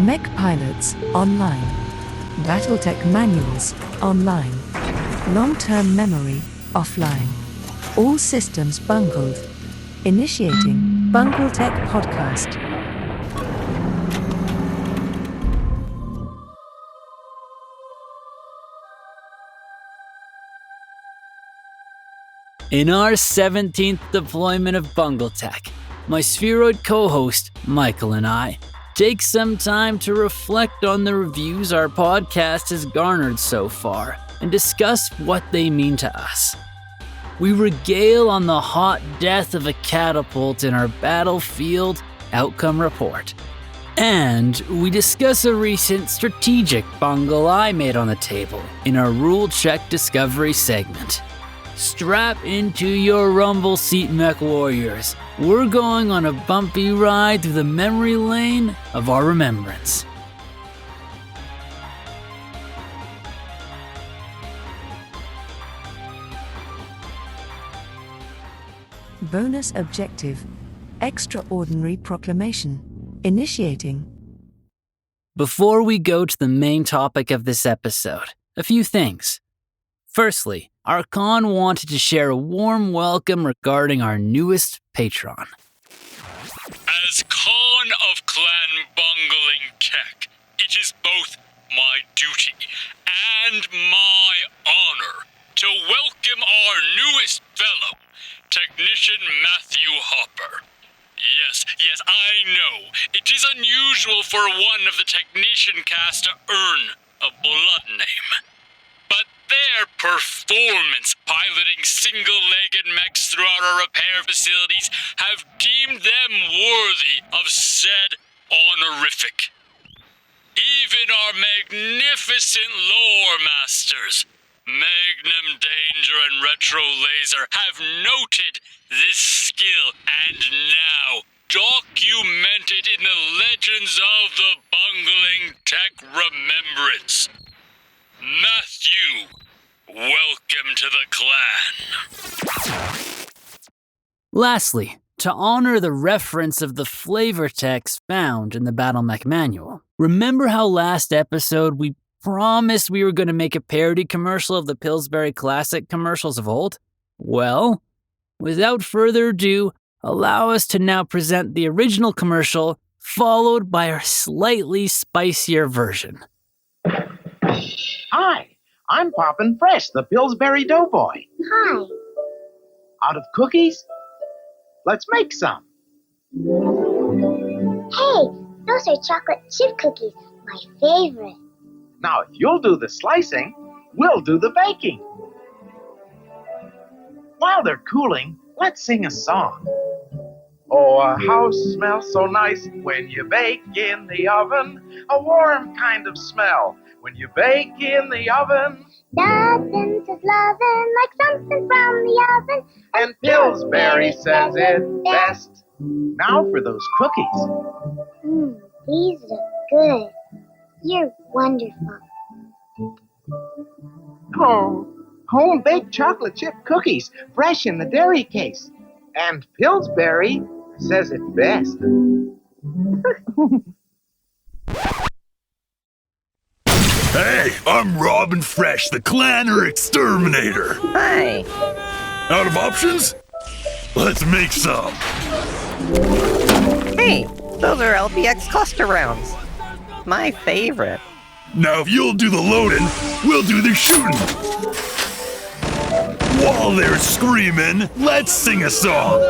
Mech pilots, online. BattleTech manuals, online. Long-term memory, offline. All systems bungled. Initiating BungleTech podcast. In our 17th deployment of BungleTech, my spheroid co-host, Michael, and I take some time to reflect on the reviews our podcast has garnered so far and discuss what they mean to us. We regale on the hot death of a catapult in our battlefield outcome report. And we discuss a recent strategic bungle I made on the table in our rule check discovery segment. Strap into your rumble seat, MechWarriors. We're going on a bumpy ride through the memory lane of our remembrance. Bonus objective. Extraordinary proclamation. Initiating. Before we go to the main topic of this episode, a few things. Firstly, our con wanted to share a warm welcome regarding our newest patron. As Con of Clan Bungling Tech, it is both my duty and my honor to welcome our newest fellow, Technician Matthew Hopper. Yes, I know. It is unusual for one of the Technician cast to earn a blood name. But their performance piloting single-legged mechs throughout our repair facilities have deemed them worthy of said honorific. Even our magnificent Loremasters, MagnumDanger and Lazer, have noted this skill and now documented in the legends of the Bungling Tech Remembrance. Matthew, welcome to the clan. Lastly, to honor the reference of the flavor text found in the Battle Mech manual, remember how last episode we promised we were going to make a parody commercial of the Pillsbury Classic commercials of old? Well, without further ado, allow us to now present the original commercial, followed by our slightly spicier version. Hi, I'm Poppin' Fresh, the Pillsbury Doughboy. Hi. Out of cookies? Let's make some. Hey, those are chocolate chip cookies, my favorite. Now, if you'll do the slicing, we'll do the baking. While they're cooling, let's sing a song. Oh, a house smells so nice when you bake in the oven. A warm kind of smell when you bake in the oven. Nothing says lovin' like something from the oven. And Pillsbury says it best. Now for those cookies. These look good. You're wonderful. Oh, home-baked chocolate chip cookies, fresh in the dairy case. And Pillsbury says it best. Hey, I'm Robin Fresh, the Clanner Exterminator. Hi. Out of options? Let's make some. Hey, those are LBX cluster rounds. My favorite. Now if you'll do the loading, we'll do the shooting. While they're screaming, let's sing a song.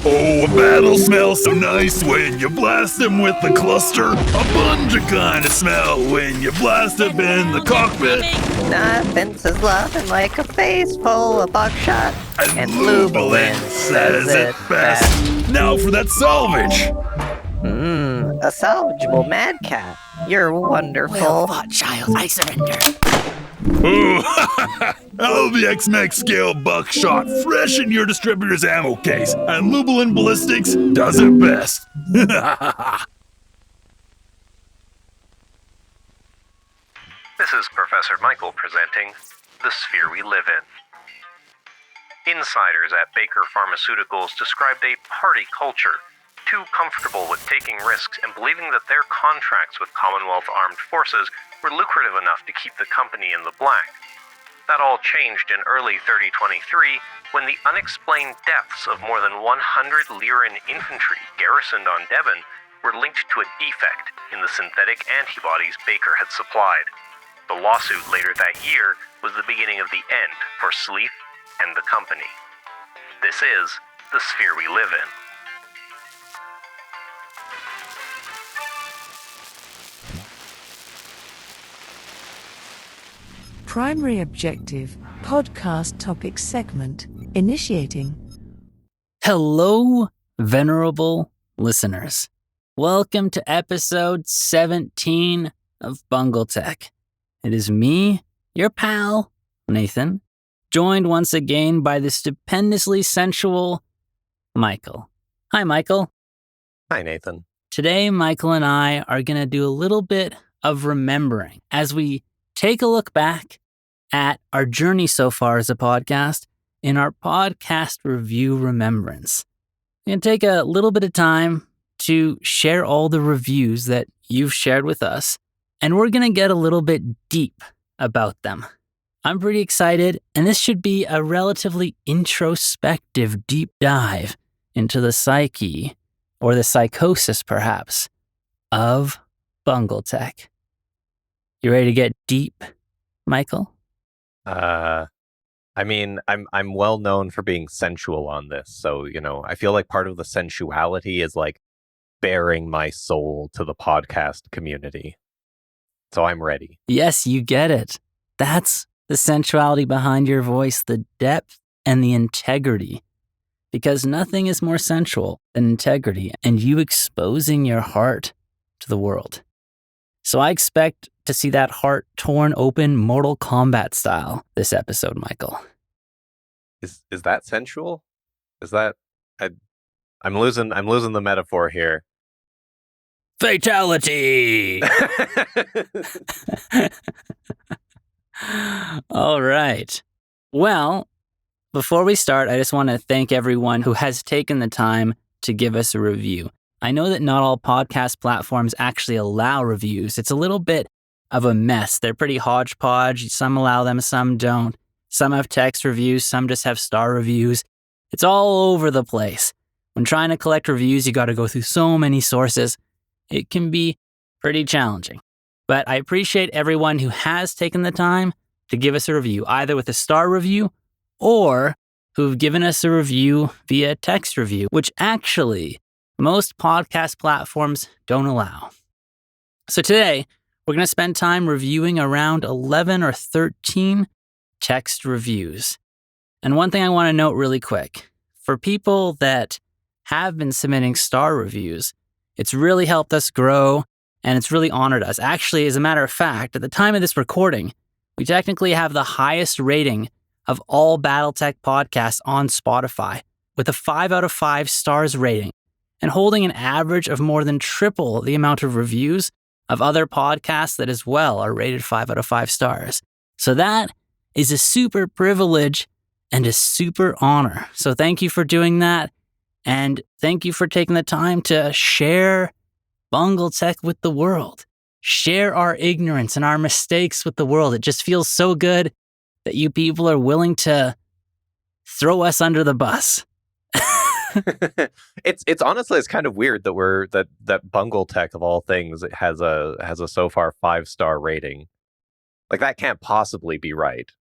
Oh, a battle smells so nice when you blast them with the cluster. A bunja kind of smell when you blast them in the cockpit. Nothing says loving like a face full of buckshot. And Lubalin says it best. Now for that salvage. A salvageable mad cat. You're wonderful. Well fought, child. I surrender. Ooh, LBX Mech Scale Buckshot, fresh in your distributor's ammo case, and Lubalin Ballistics does it best. This is Professor Michael presenting The Sphere We Live In. Insiders at Baker Pharmaceuticals described a party culture too comfortable with taking risks and believing that their contracts with Commonwealth Armed Forces were lucrative enough to keep the company in the black. That all changed in early 3023 when the unexplained deaths of more than 100 Lyran infantry garrisoned on Devon were linked to a defect in the synthetic antibodies Baker had supplied. The lawsuit later that year was the beginning of the end for Sleeth and the company. This is the sphere we live in. Primary objective, podcast topic segment, initiating. Hello, venerable listeners. Welcome to episode 17 of BungleTech. It is me, your pal, Nathan, joined once again by the stupendously sensual Michael. Hi, Michael. Hi, Nathan. Today, Michael and I are going to do a little bit of remembering as we take a look back at our journey so far as a podcast in our podcast review Remembrance. We're going to take a little bit of time to share all the reviews that you've shared with us, and we're going to get a little bit deep about them. I'm pretty excited, and this should be a relatively introspective deep dive into the psyche, or the psychosis perhaps, of BungleTech. You ready to get deep, Michael? I mean, I'm well known for being sensual on this, so, I feel like part of the sensuality is like bearing my soul to the podcast community. So I'm ready. Yes, you get it. That's the sensuality behind your voice, the depth and the integrity. Because nothing is more sensual than integrity and you exposing your heart to the world. So I expect to see that heart torn open Mortal Kombat style this episode, Michael. Is that sensual? Is that I'm losing the metaphor here. Fatality! All right. Well, before we start, I just want to thank everyone who has taken the time to give us a review. I know that not all podcast platforms actually allow reviews. It's a little bit of a mess. They're pretty hodgepodge. Some allow them, some don't. Some have text reviews, some just have star reviews. It's all over the place. When trying to collect reviews, you got to go through so many sources. It can be pretty challenging. But I appreciate everyone who has taken the time to give us a review, either with a star review or who've given us a review via text review, which actually most podcast platforms don't allow. So today, we're going to spend time reviewing around 11 or 13 text reviews. And one thing I want to note really quick, for people that have been submitting star reviews, it's really helped us grow and it's really honored us. Actually, as a matter of fact, at the time of this recording, we technically have the highest rating of all BattleTech podcasts on Spotify with a 5 out of 5 stars rating and holding an average of more than triple the amount of reviews of other podcasts that as well are rated 5 out of 5 stars. So that is a super privilege and a super honor. So thank you for doing that. And thank you for taking the time to share BungleTech with the world. Share our ignorance and our mistakes with the world. It just feels so good that you people are willing to throw us under the bus. It's honestly, it's kind of weird that that BungleTech of all things has a so far 5-star rating. Like that can't possibly be right?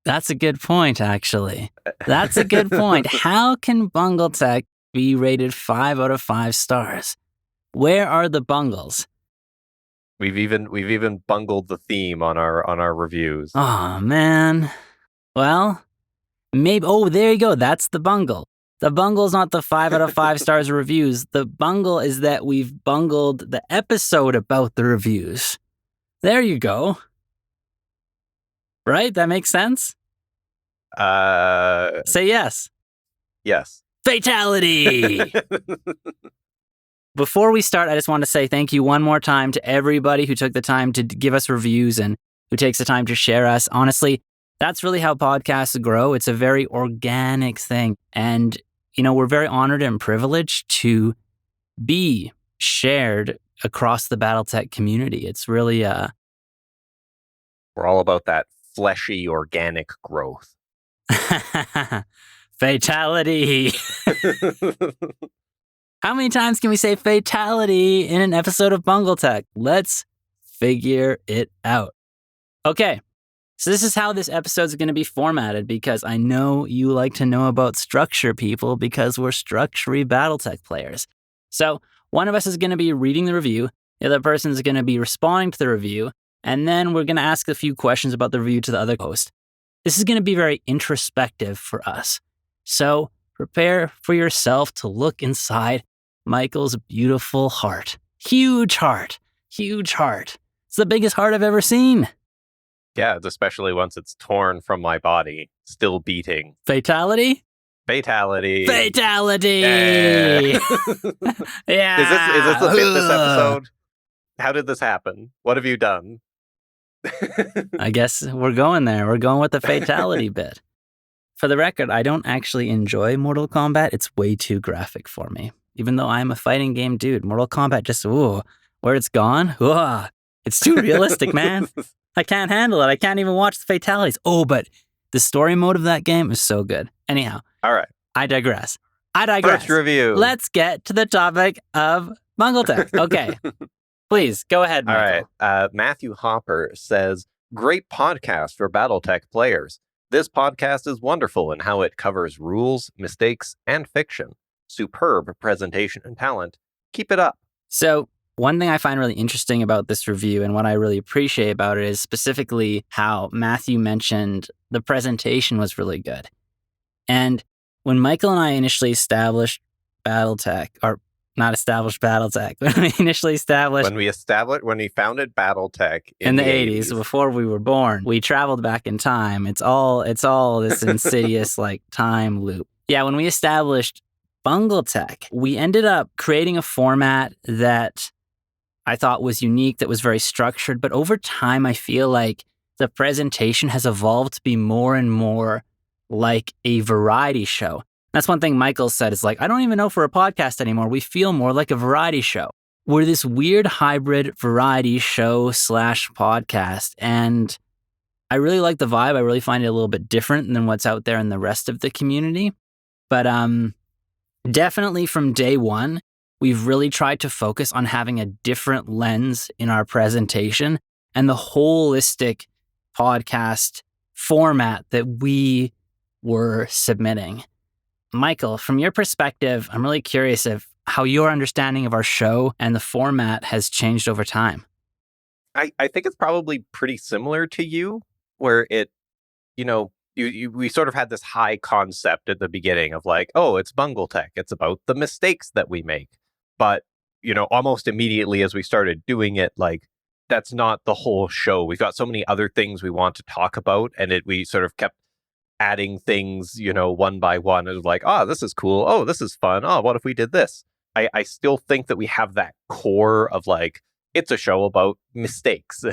That's a good point, actually. That's a good point. How can BungleTech be rated 5 out of 5 stars? Where are the bungles? We've even bungled the theme on our reviews. Oh man. Well, maybe. Oh, there you go. That's the bungle. The bungle's not the 5 out of 5 stars reviews. The bungle is that we've bungled the episode about the reviews. There you go. Right? That makes sense? Say yes. Yes. Fatality! Before we start, I just want to say thank you one more time to everybody who took the time to give us reviews and who takes the time to share us. Honestly, that's really how podcasts grow. It's a very organic thing. And we're very honored and privileged to be shared across the BattleTech community. It's really We're all about that fleshy, organic growth. fatality. How many times can we say fatality in an episode of BungleTech? Let's figure it out. Okay, so this is how this episode is going to be formatted, because I know you like to know about structure, people, because we're structure-y BattleTech players. So one of us is going to be reading the review, the other person is going to be responding to the review, and then we're going to ask a few questions about the review to the other host. This is going to be very introspective for us. So prepare for yourself to look inside Michael's beautiful heart. Huge heart. Huge heart. It's the biggest heart I've ever seen. Yeah, especially once it's torn from my body, still beating. Fatality? Fatality. Fatality! Yeah. Is this the fifth episode? How did this happen? What have you done? I guess we're going there. We're going with the fatality bit. For the record, I don't actually enjoy Mortal Kombat. It's way too graphic for me. Even though I'm a fighting game dude, Mortal Kombat just, where it's gone, it's too realistic, man. I can't handle it. I can't even watch the fatalities. Oh, but the story mode of that game is so good. Anyhow. All right. I digress. First review. Let's get to the topic of BungleTech. Okay. Please, go ahead, Michael. All right. Matthew Hopper says, great podcast for BattleTech players. This podcast is wonderful in how it covers rules, mistakes, and fiction. Superb presentation and talent. Keep it up. So, one thing I find really interesting about this review and what I really appreciate about it is specifically how Matthew mentioned the presentation was really good. And when Michael and I initially established BattleTech, or not established BattleTech, when we initially established... When we founded BattleTech in the 80s, before we were born, we traveled back in time. It's all this insidious time loop. Yeah, when we established BungleTech, we ended up creating a format that I thought was unique, that was very structured. But over time, I feel like the presentation has evolved to be more and more like a variety show. That's one thing Michael said is I don't even know if we're a podcast anymore. We feel more like a variety show. We're this weird hybrid variety show / podcast. And I really like the vibe. I really find it a little bit different than what's out there in the rest of the community. But definitely from day one, we've really tried to focus on having a different lens in our presentation and the holistic podcast format that we were submitting. Michael, from your perspective, I'm really curious of how your understanding of our show and the format has changed over time. I think it's probably pretty similar to you, where it, we sort of had this high concept at the beginning of it's BungleTech. It's about the mistakes that we make. But, almost immediately as we started doing it, that's not the whole show. We've got so many other things we want to talk about, and we sort of kept adding things, one by one. It was this is cool. Oh, this is fun. Oh, what if we did this? I still think that we have that core of it's a show about mistakes.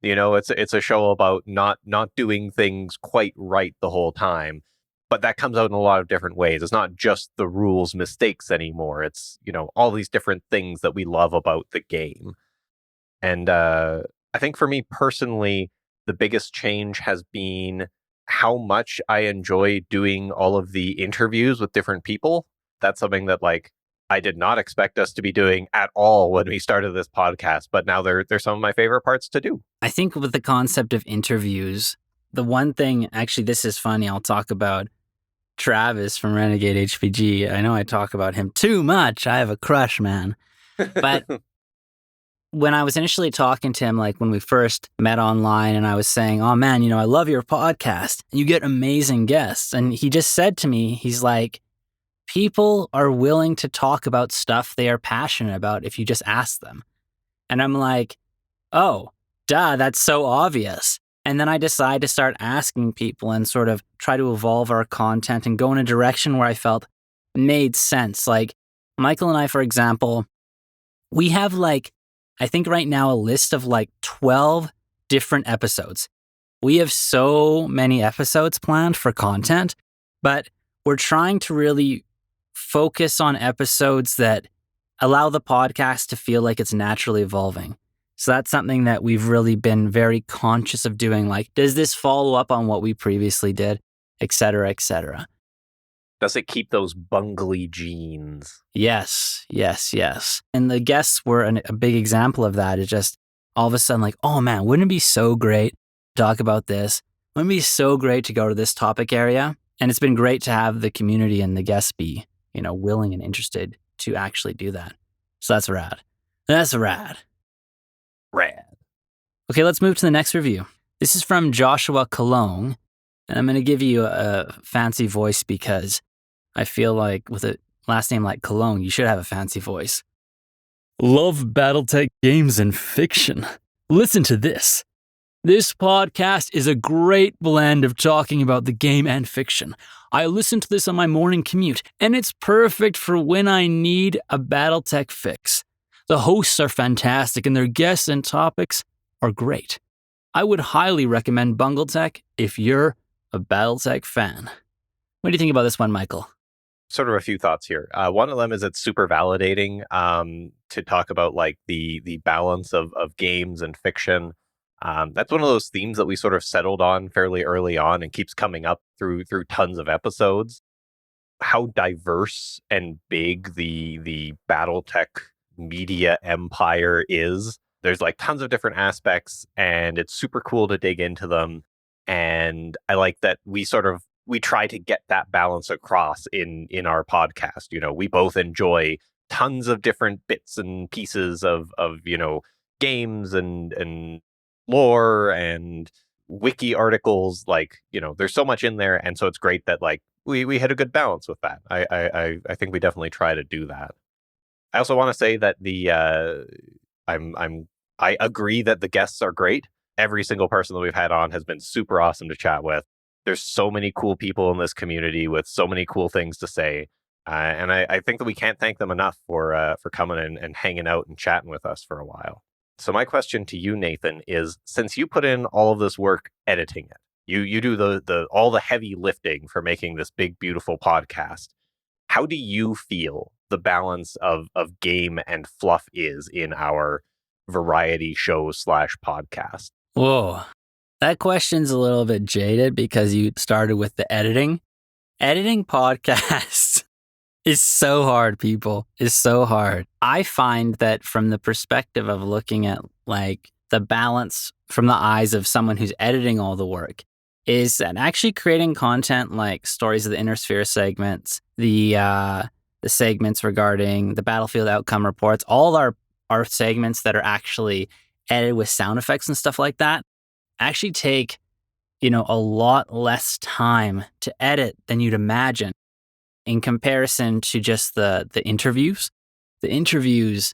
It's a show about not doing things quite right the whole time. But that comes out in a lot of different ways. It's not just the rules mistakes anymore. It's, all these different things that we love about the game. And I think for me personally, the biggest change has been how much I enjoy doing all of the interviews with different people. That's something that I did not expect us to be doing at all when we started this podcast, but now they're some of my favorite parts to do. I think with the concept of interviews, the one thing, actually, this is funny, I'll talk about Travis from Renegade HPG. I know I talk about him too much. I have a crush, man. But when I was initially talking to him, when we first met online, and I was saying, oh man, I love your podcast. You get amazing guests. And he just said to me, he's like, people are willing to talk about stuff they are passionate about if you just ask them. And I'm like, oh, duh, that's so obvious. And then I decided to start asking people and sort of try to evolve our content and go in a direction where I felt made sense. Michael and I, for example, we have I think right now a list of 12 different episodes. We have so many episodes planned for content, but we're trying to really focus on episodes that allow the podcast to feel like it's naturally evolving. So that's something that we've really been very conscious of doing. Like, does this follow up on what we previously did, et cetera, et cetera? Does it keep those bungly genes? Yes. And the guests were a big example of that. It's just all of a sudden like, oh man, wouldn't it be so great to talk about this? Wouldn't it be so great to go to this topic area? And it's been great to have the community and the guests be, willing and interested to actually do that. So that's rad. Rad. Okay, let's move to the next review. This is from Joshua Cologne, and I'm going to give you a fancy voice because I feel like with a last name like Cologne, you should have a fancy voice. Love BattleTech games and fiction. Listen to this. This podcast is a great blend of talking about the game and fiction. I listen to this on my morning commute, and it's perfect for when I need a BattleTech fix. The hosts are fantastic, and their guests and topics are great. I would highly recommend BungleTech if you're a BattleTech fan. What do you think about this one, Michael? Sort of a few thoughts here. One of them is it's super validating to talk about like the balance of games and fiction. That's one of those themes that we sort of settled on fairly early on and keeps coming up through tons of episodes. How diverse and big the BattleTech media empire is. There's like tons of different aspects, and it's super cool to dig into them. And I like that we try to get that balance across in our podcast. We both enjoy tons of different bits and pieces of games and lore and wiki articles. Like, there's so much in there, and so it's great that like we had a good balance with that. I think we definitely try to do that. I also want to say that I agree that the guests are great. Every single person that we've had on has been super awesome to chat with. There's so many cool people in this community with so many cool things to say. And I think that we can't thank them enough for coming in and hanging out and chatting with us for a while. So my question to you, Nathan, is since you put in all of this work editing it, you do all the heavy lifting for making this big, beautiful podcast, how do you feel the balance of game and fluff is in our variety show / podcast? Whoa. That question's a little bit jaded because you started with the editing. Editing podcasts is so hard, people. It's so hard. I find that from the perspective of looking at like the balance from the eyes of someone who's editing all the work is that actually creating content like Stories of the Inner Sphere segments, the segments regarding the battlefield outcome reports, all our segments that are actually edited with sound effects and stuff like that actually take, a lot less time to edit than you'd imagine in comparison to just the interviews. The interviews,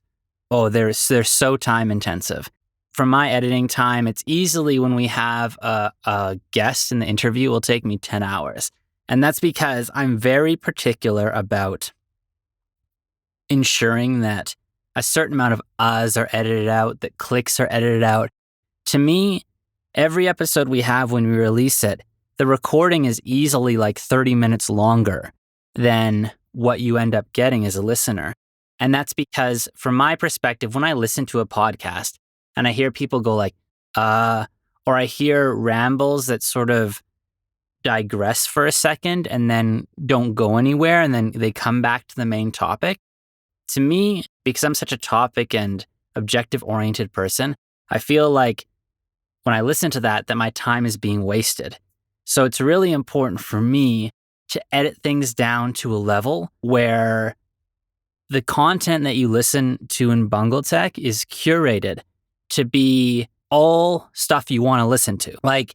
they're so time intensive. From my editing time, it's easily when we have a guest in the interview, it will take me 10 hours. And that's because I'm very particular about ensuring that a certain amount of uhs are edited out, that clicks are edited out. To me, every episode we have when we release it, the recording is easily like 30 minutes longer than what you end up getting as a listener. And that's because from my perspective, when I listen to a podcast and I hear people go like, or I hear rambles that sort of digress for a second and then don't go anywhere and then they come back to the main topic. To me, because I'm such a topic and objective-oriented person, I feel like when I listen to that my time is being wasted. So it's really important for me to edit things down to a level where the content that you listen to in BungleTech is curated to be all stuff you want to listen to. Like,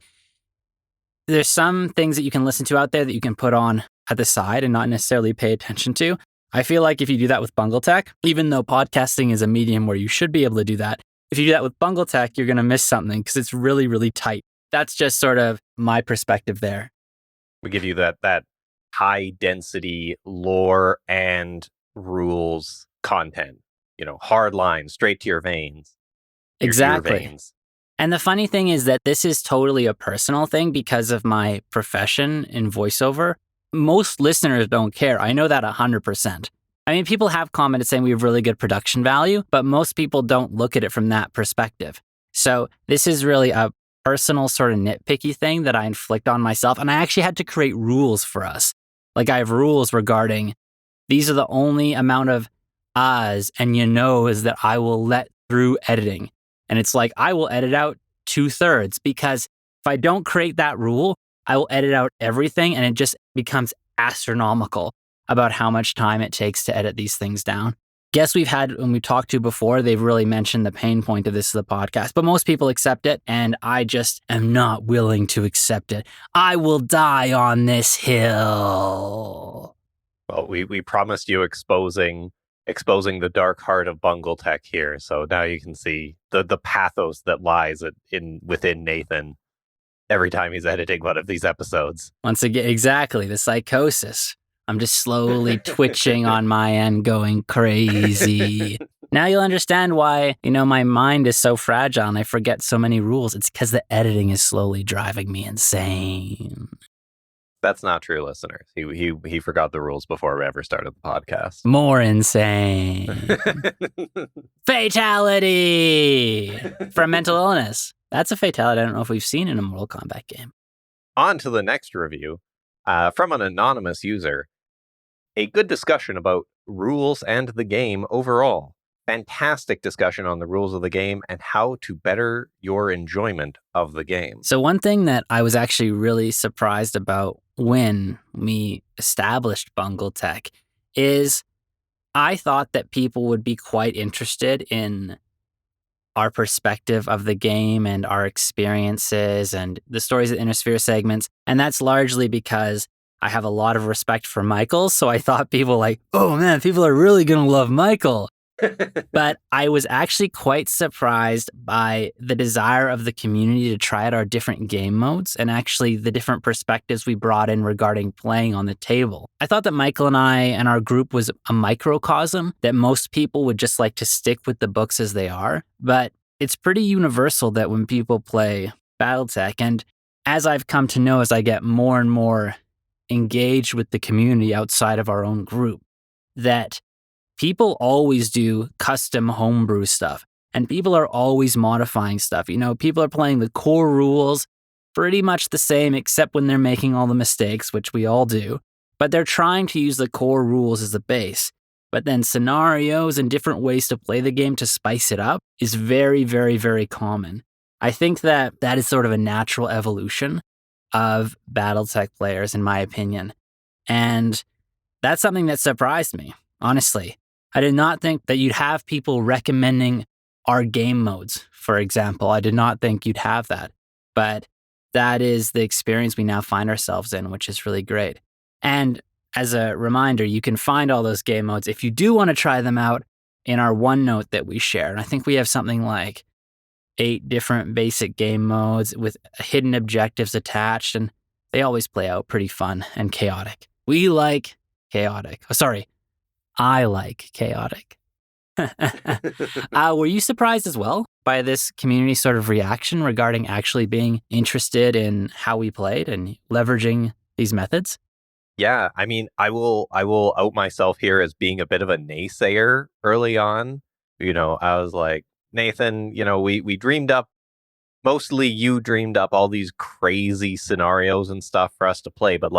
there's some things that you can listen to out there that you can put on at the side and not necessarily pay attention to. I feel like if you do that with BungleTech, even though podcasting is a medium where you should be able to do that, if you do that with BungleTech, you're going to miss something because it's really, really tight. That's just sort of my perspective there. We give you that high density lore and rules content, hard lines straight to your veins. Exactly. Your veins. And the funny thing is that this is totally a personal thing because of my profession in voiceover. most listeners don't care. I know that 100%. I mean, people have commented saying we have really good production value, but most people don't look at it from that perspective. So this is really a personal sort of nitpicky thing that I inflict on myself. And I actually had to create rules for us. Like, I have rules regarding these are the only amount of ahs and is that I will let through editing. And it's like, I will edit out 2/3 because if I don't create that rule, I will edit out everything and it just becomes astronomical about how much time it takes to edit these things down. Guests we've had when we talked to before, they've really mentioned the pain point of this podcast, but most people accept it, and I just am not willing to accept it. I will die on this hill. Well, we promised you exposing the dark heart of BungleTech here, so now you can see the pathos that lies within Nathan every time he's editing one of these episodes. Once again, exactly, the psychosis. I'm just slowly twitching on my end, going crazy. Now you'll understand why, my mind is so fragile and I forget so many rules. It's because the editing is slowly driving me insane. That's not true, listeners. He forgot the rules before we ever started the podcast. More insane. Fatality from mental illness. That's a fatality I don't know if we've seen in a Mortal Kombat game. On to the next review from an anonymous user. A good discussion about rules and the game overall. Fantastic discussion on the rules of the game and how to better your enjoyment of the game. So one thing that I was actually really surprised about when we established BungleTech is I thought that people would be quite interested in our perspective of the game and our experiences and the stories of Innersphere segments. And that's largely because I have a lot of respect for Michael. So I thought people oh man, people are really going to love Michael. But I was actually quite surprised by the desire of the community to try out our different game modes and actually the different perspectives we brought in regarding playing on the table. I thought that Michael and I and our group was a microcosm, that most people would just like to stick with the books as they are. But it's pretty universal that when people play BattleTech, and as I've come to know as I get more and more engaged with the community outside of our own group, that people always do custom homebrew stuff and people are always modifying stuff. People are playing the core rules pretty much the same except when they're making all the mistakes, which we all do, but they're trying to use the core rules as a base. But then scenarios and different ways to play the game to spice it up is very, very, very common. I think that is sort of a natural evolution of BattleTech players, in my opinion. And that's something that surprised me, honestly. I did not think that you'd have people recommending our game modes, for example. I did not think you'd have that. But that is the experience we now find ourselves in, which is really great. And as a reminder, you can find all those game modes if you do want to try them out in our OneNote that we share. And I think we have something like 8 different basic game modes with hidden objectives attached, and they always play out pretty fun and chaotic. We like chaotic. I like chaotic. Were you surprised as well by this community sort of reaction regarding actually being interested in how we played and leveraging these methods? Yeah, I mean, I will out myself here as being a bit of a naysayer early on. I was like, Nathan, we dreamed up, mostly you dreamed up all these crazy scenarios and stuff for us to play, but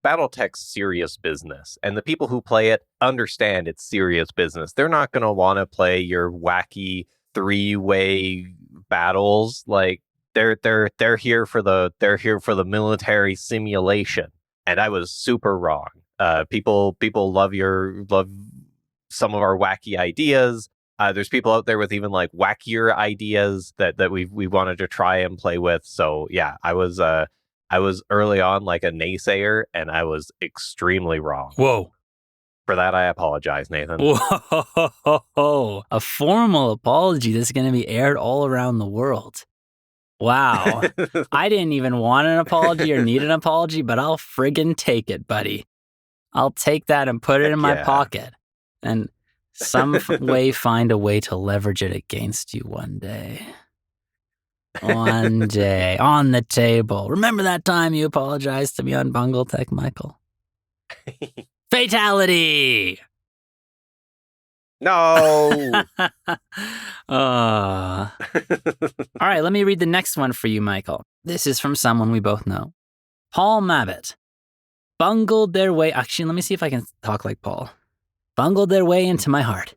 BattleTech's serious business, and the people who play it understand it's serious business. They're not going to want to play your wacky 3-way battles. They're here for the military simulation. And I was super wrong. People love some of our wacky ideas. There's people out there with even wackier ideas that we wanted to try and play with. So yeah, I was early on a naysayer, and I was extremely wrong. Whoa. For that, I apologize, Nathan. Whoa. A formal apology that's going to be aired all around the world. Wow. I didn't even want an apology or need an apology, but I'll friggin' take it, buddy. I'll take that and put it in my pocket and some way find a way to leverage it against you one day. One day, on the table. Remember that time you apologized to me on BungleTech, Michael? Fatality! No! All right, let me read the next one for you, Michael. This is from someone we both know. Paul Mabbott. Bungled their way... Actually, let me see if I can talk like Paul. Bungled their way into my heart.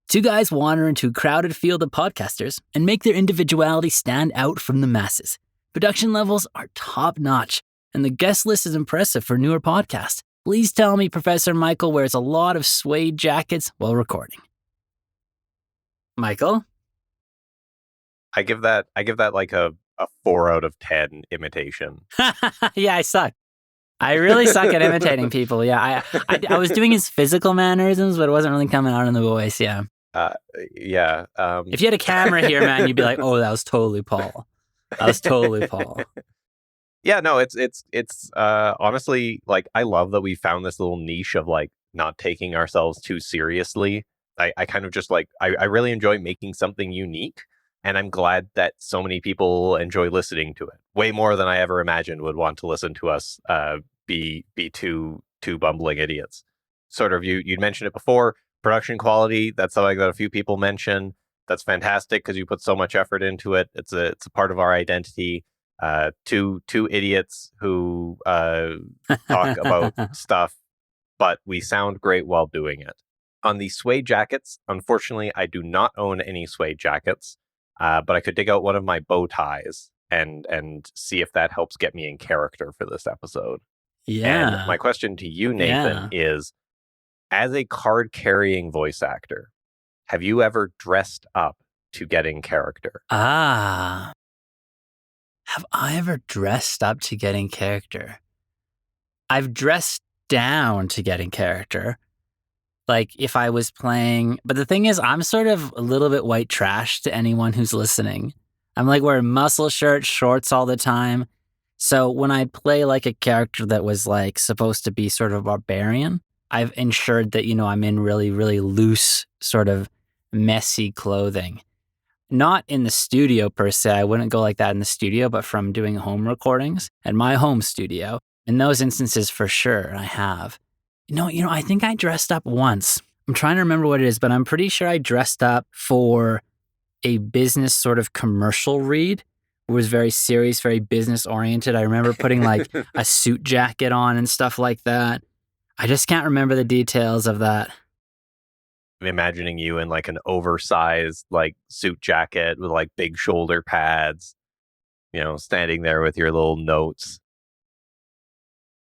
Two guys wander into a crowded field of podcasters and make their individuality stand out from the masses. Production levels are top-notch, and the guest list is impressive for newer podcasts. Please tell me Professor Michael wears a lot of suede jackets while recording. Michael? I give that like a 4 out of 10 imitation. Yeah, I suck. I really suck at imitating people. Yeah, I was doing his physical mannerisms, but it wasn't really coming out in the voice. Yeah. Yeah. If you had a camera here, man, you'd be like, "Oh, that was totally Paul. That was totally Paul." Yeah, no, it's honestly, like, I love that we found this little niche of like not taking ourselves too seriously. I kind of just like I really enjoy making something unique, and I'm glad that so many people enjoy listening to it. Way more than I ever imagined would want to listen to us be two bumbling idiots. Sort of, you'd mentioned it before. Production quality, that's something that a few people mention. That's fantastic because you put so much effort into it. It's a part of our identity. Two idiots who talk about stuff, but we sound great while doing it. On the suede jackets, unfortunately, I do not own any suede jackets, but I could dig out one of my bow ties and see if that helps get me in character for this episode. Yeah. And my question to you, Nathan, is, as a card-carrying voice actor, have you ever dressed up to get in character? Have I ever dressed up to get in character? I've dressed down to get in character. Like if I was playing, but the thing is, I'm sort of a little bit white trash to anyone who's listening. I'm like wearing muscle shirts, shorts all the time. So when I play like a character that was like supposed to be sort of barbarian, I've ensured that, I'm in really, really loose, sort of messy clothing. Not in the studio per se. I wouldn't go like that in the studio, but from doing home recordings at my home studio. In those instances, for sure, I have. I think I dressed up once. I'm trying to remember what it is, but I'm pretty sure I dressed up for a business sort of commercial read. It was very serious, very business oriented. I remember putting like a suit jacket on and stuff like that. I just can't remember the details of that. I'm imagining you in like an oversized like suit jacket with like big shoulder pads, standing there with your little notes,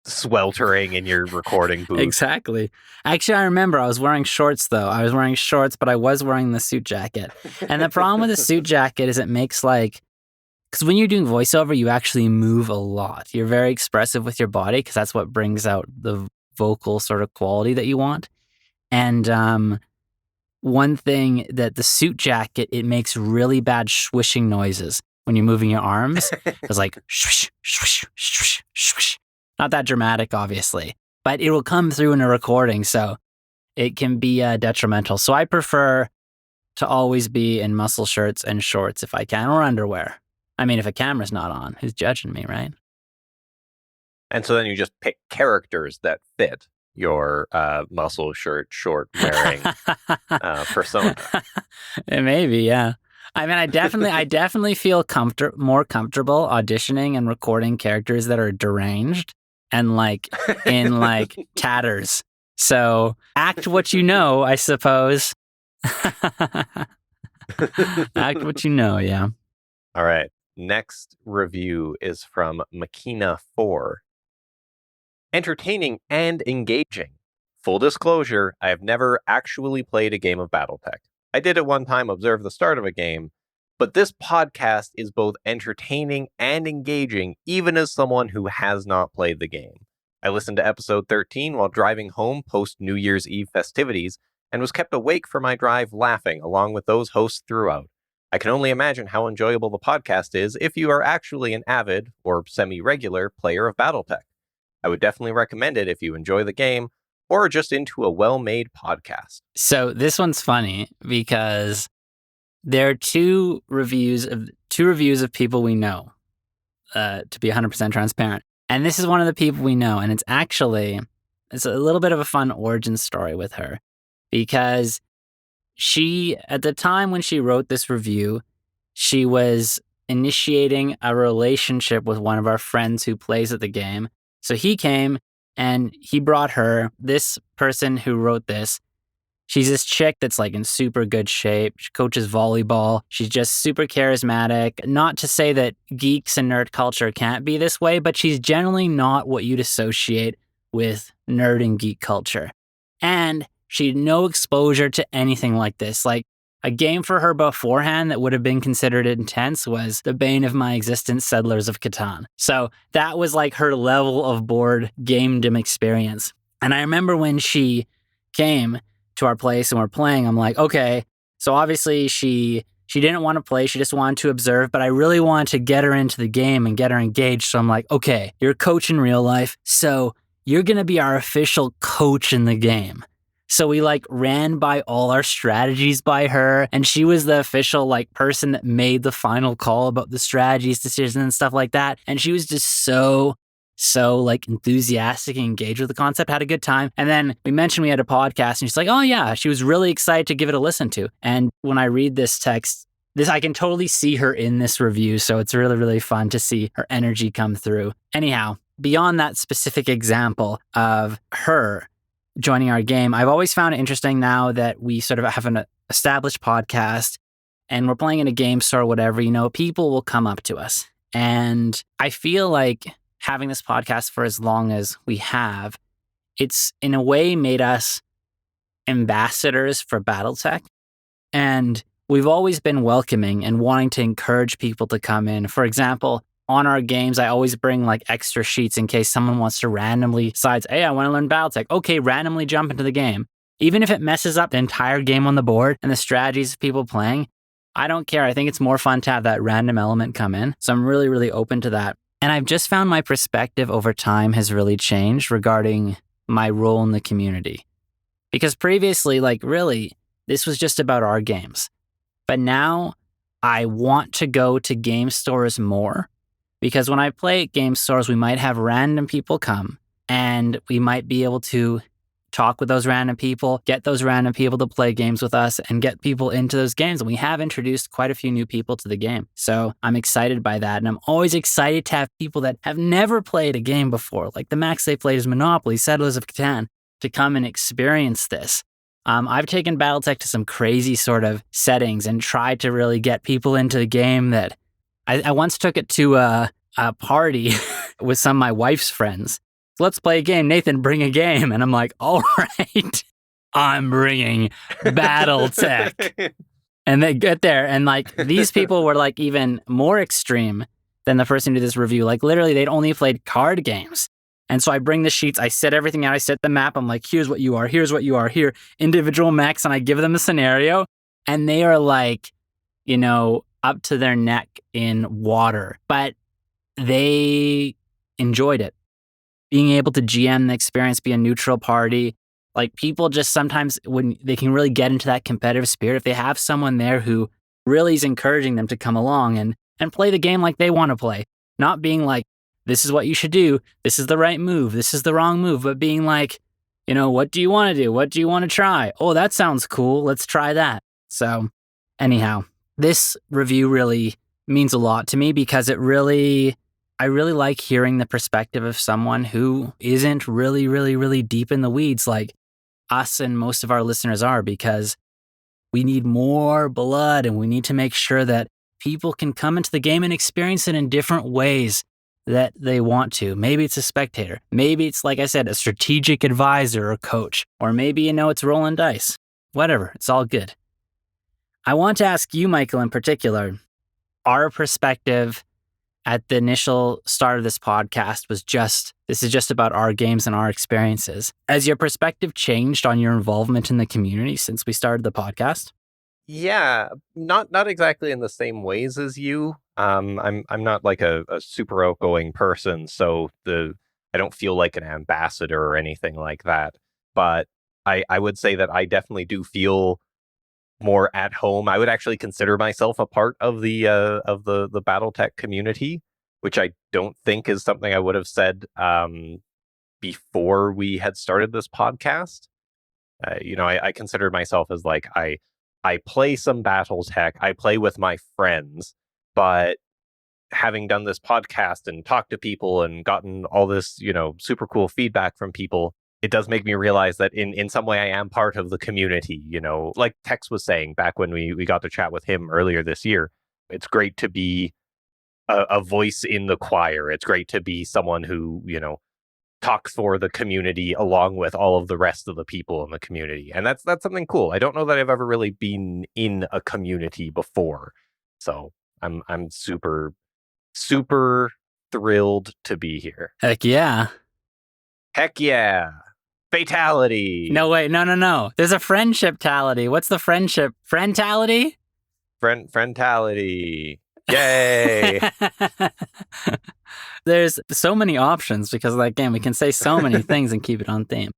sweltering in your recording booth. Exactly. Actually, I remember I was wearing shorts though. I was wearing shorts, but I was wearing the suit jacket. And the problem with the suit jacket is it makes because when you're doing voiceover, you actually move a lot. You're very expressive with your body because that's what brings out the vocal sort of quality that you want. And one thing that the suit jacket, it makes really bad swishing noises when you're moving your arms. It's like swish, swish, swish, swish. Not that dramatic, obviously, but it will come through in a recording, so it can be detrimental. So I prefer to always be in muscle shirts and shorts if I can, or underwear. I mean, if a camera's not on, who's judging me, right? And so then you just pick characters that fit your muscle shirt, short wearing persona. Maybe, yeah. I mean, I definitely feel more comfortable auditioning and recording characters that are deranged and like in like tatters. So act what you know, I suppose. Act what you know, yeah. All right. Next review is from Makina4. Entertaining and engaging. Full disclosure, I have never actually played a game of BattleTech. I did at one time observe the start of a game, but this podcast is both entertaining and engaging, even as someone who has not played the game. I listened to episode 13 while driving home post New Year's Eve festivities, and was kept awake for my drive laughing along with those hosts throughout. I can only imagine how enjoyable the podcast is if you are actually an avid or semi-regular player of BattleTech. I would definitely recommend it if you enjoy the game or just into a well-made podcast. So this one's funny because there are two reviews of people we know, to be 100% transparent. And this is one of the people we know, and it's actually it's a little bit of a fun origin story with her, because she, at the time when she wrote this review, she was initiating a relationship with one of our friends who plays at the game. So he came and he brought her, this person who wrote this. She's this chick that's like in super good shape. She coaches volleyball. She's just super charismatic. Not to say that geeks and nerd culture can't be this way, but she's generally not what you'd associate with nerd and geek culture. And she had no exposure to anything like this. Like, a game for her beforehand that would have been considered intense was the bane of my existence, Settlers of Catan. So that was like her level of board gamedom experience. And I remember when she came to our place and we're playing, I'm like, okay, so obviously she didn't want to play, she just wanted to observe, but I really wanted to get her into the game and get her engaged. So I'm like, okay, you're a coach in real life, so you're going to be our official coach in the game. So we like ran by all our strategies by her, and she was the official like person that made the final call about the strategies, decisions, and stuff like that. And she was just so like enthusiastic and engaged with the concept, had a good time. And then we mentioned we had a podcast, and she's like, oh yeah, she was really excited to give it a listen to. And when I read this text, I can totally see her in this review. So it's really, really fun to see her energy come through. Anyhow, beyond that specific example of her joining our game, I've always found it interesting now that we sort of have an established podcast and we're playing in a game store or whatever, people will come up to us. And I feel like having this podcast for as long as we have, it's in a way made us ambassadors for BattleTech. And we've always been welcoming and wanting to encourage people to come in. For example, on our games, I always bring like extra sheets in case someone wants to randomly decides, hey, I want to learn BattleTech. Okay, randomly jump into the game. Even if it messes up the entire game on the board and the strategies of people playing, I don't care. I think it's more fun to have that random element come in. So I'm really, really open to that. And I've just found my perspective over time has really changed regarding my role in the community. Because previously, like really, this was just about our games. But now I want to go to game stores more. Because when I play at game stores, we might have random people come and we might be able to talk with those random people, get those random people to play games with us and get people into those games. And we have introduced quite a few new people to the game. So I'm excited by that. And I'm always excited to have people that have never played a game before, like the max they played is Monopoly, Settlers of Catan, to come and experience this. I've taken BattleTech to some crazy sort of settings and tried to really get people into the game that I once took it to a party with some of my wife's friends. Let's play a game. Nathan, bring a game. And I'm like, all right, I'm bringing BattleTech. And they get there. And like these people were like even more extreme than the person who did this review. Like literally they'd only played card games. And so I bring the sheets, I set everything out, I set the map. I'm like, here's what you are, here, individual mechs. And I give them a scenario. And they are like, up to their neck in water, but they enjoyed it. Being able to GM the experience, be a neutral party. Like people just sometimes when they can really get into that competitive spirit, if they have someone there who really is encouraging them to come along and play the game like they want to play, not being like, this is what you should do. This is the right move. This is the wrong move. But being like, what do you want to do? What do you want to try? Oh, that sounds cool. Let's try that. So anyhow, this review really means a lot to me because I really like hearing the perspective of someone who isn't really, really, really deep in the weeds like us and most of our listeners are, because we need more blood and we need to make sure that people can come into the game and experience it in different ways that they want to. Maybe it's a spectator. Maybe it's, like I said, a strategic advisor or coach. Or maybe, it's rolling dice. Whatever. It's all good. I want to ask you, Michael, in particular, our perspective at the initial start of this podcast was this is just about our games and our experiences. Has your perspective changed on your involvement in the community since we started the podcast? Yeah, not exactly in the same ways as you. I'm not like a super outgoing person, so I don't feel like an ambassador or anything like that. But I would say that I definitely do feel more at home. I would actually consider myself a part of the BattleTech community, which I don't think is something I would have said before we had started this podcast. I considered myself as like, I play some BattleTech, I play with my friends, but having done this podcast and talked to people and gotten all this, super cool feedback from people, it does make me realize that in some way I am part of the community, like Tex was saying back when we got to chat with him earlier this year. It's great to be a voice in the choir. It's great to be someone who, talks for the community along with all of the rest of the people in the community. And that's something cool. I don't know that I've ever really been in a community before. So I'm super, super thrilled to be here. Heck yeah. Heck yeah. Fatality. No, wait, no. There's a friendship-tality. What's the friendship? Friendtality? Friendtality. Yay. There's so many options because, again, we can say so many things and keep it on theme.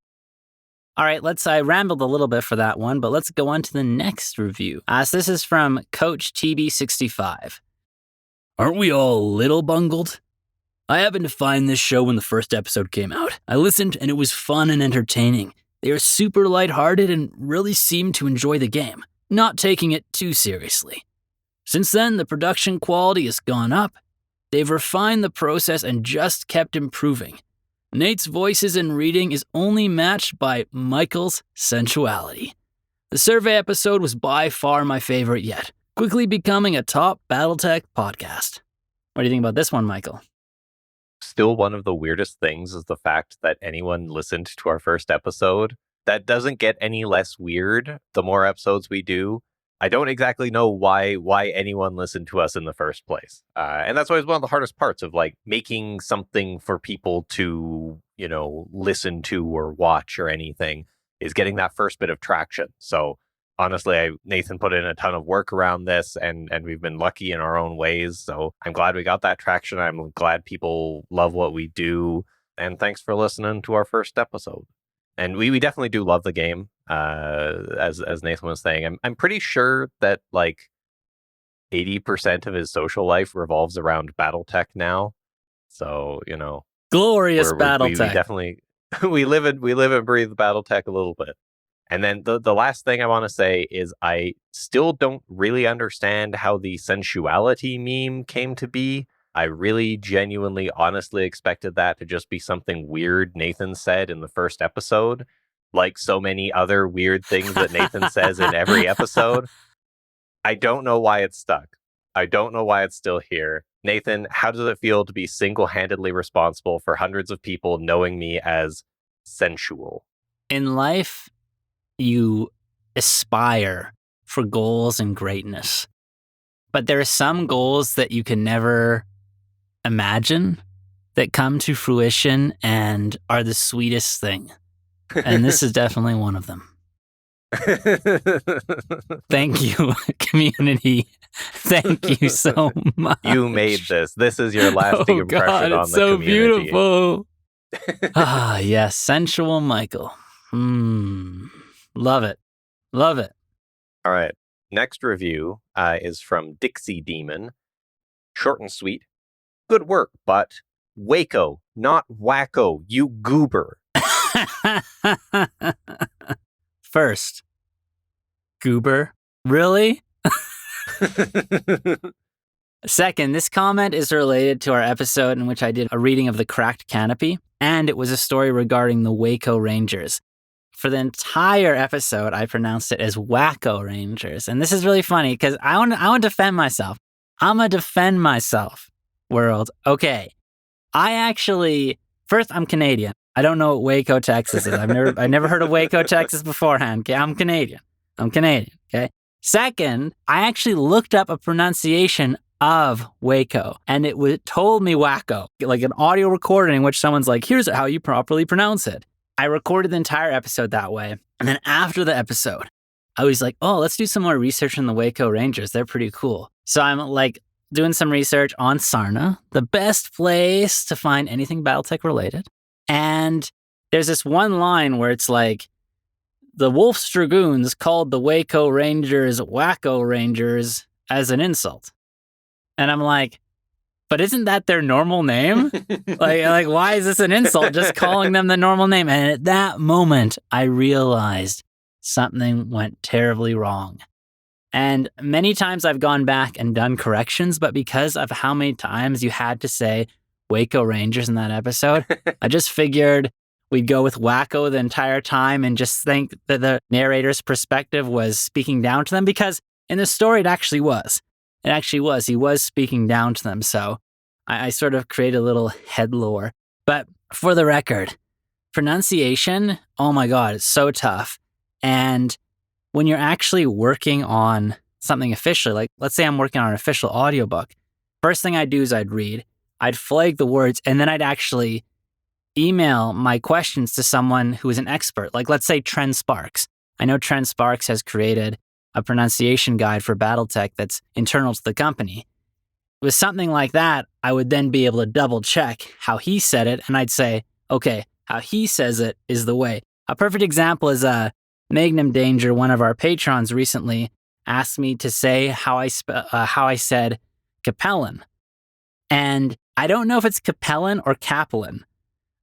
All right, I rambled a little bit for that one, but let's go on to the next review. So this is from Coach TB65. Aren't we all a little bungled? I happened to find this show when the first episode came out. I listened and it was fun and entertaining. They are super lighthearted and really seem to enjoy the game, not taking it too seriously. Since then, the production quality has gone up. They've refined the process and just kept improving. Nate's voices and reading is only matched by Michael's sensuality. The survey episode was by far my favorite yet, quickly becoming a top BattleTech podcast. What do you think about this one, Michael? Still, one of the weirdest things is the fact that anyone listened to our first episode. That doesn't get any less weird the more episodes we do. I don't exactly know why anyone listened to us in the first place. And that's always one of the hardest parts of making something for people to, listen to or watch or anything, is getting that first bit of traction. So honestly, Nathan put in a ton of work around this and we've been lucky in our own ways. So I'm glad we got that traction. I'm glad people love what we do. And thanks for listening to our first episode. And we definitely do love the game. As Nathan was saying, I'm pretty sure that 80% of his social life revolves around BattleTech now. So glorious BattleTech. We definitely we live and breathe BattleTech a little bit. And then the last thing I want to say is I still don't really understand how the sensuality meme came to be. I really genuinely, honestly expected that to just be something weird Nathan said in the first episode, like so many other weird things that Nathan says in every episode. I don't know why it's stuck. I don't know why it's still here. Nathan, how does it feel to be single-handedly responsible for hundreds of people knowing me as sensual? In life, you aspire for goals and greatness. But there are some goals that you can never imagine that come to fruition and are the sweetest thing. And this is definitely one of them. Thank you, community. Thank you so much. You made this. This is your lasting impression on it's the so community. Beautiful. Yes, sensual Michael. Love it. Love it. All right. Next review is from Dixie Demon. Short and sweet. Good work, but Waco, not wacko, you goober. First, goober? Really? Second, this comment is related to our episode in which I did a reading of The Cracked Canopy, and it was a story regarding the Waco Rangers. For the entire episode, I pronounced it as Wacko Rangers. And this is really funny because I want to defend myself. I'm going to defend myself, world. Okay. First, I'm Canadian. I don't know what Waco, Texas is. I never heard of Waco, Texas beforehand. Okay, I'm Canadian. Okay. Second, I actually looked up a pronunciation of Waco, and it told me wacko, like an audio recording in which someone's like, here's how you properly pronounce it. I recorded the entire episode that way. And then after the episode, I was like, oh, let's do some more research on the Waco Rangers. They're pretty cool. So I'm doing some research on Sarna, the best place to find anything BattleTech related. And there's this one line where it's like, the Wolf's Dragoons called the Waco Rangers Wacko Rangers as an insult. And I'm like, But isn't that their normal name? like, why is this an insult? Just calling them the normal name. And at that moment, I realized something went terribly wrong. And many times I've gone back and done corrections, but because of how many times you had to say Waco Rangers in that episode, I just figured we'd go with Wacko the entire time and just think that the narrator's perspective was speaking down to them, because in the story it actually was. It actually was. He was speaking down to them. So I sort of created a little head lore. But for the record, pronunciation, oh my God, it's so tough. And when you're actually working on something officially, like let's say I'm working on an official audiobook, first thing I'd do is I'd read, I'd flag the words, and then I'd actually email my questions to someone who is an expert. Like let's say Trent Sparks. I know Trent Sparks has created a pronunciation guide for BattleTech that's internal to the company. With something like that, I would then be able to double check how he said it, and I'd say, okay, how he says it is the way. A perfect example is MagnumDanger, one of our patrons, recently asked me to say how I said Capellan. And I don't know if it's Capellan or Capellan.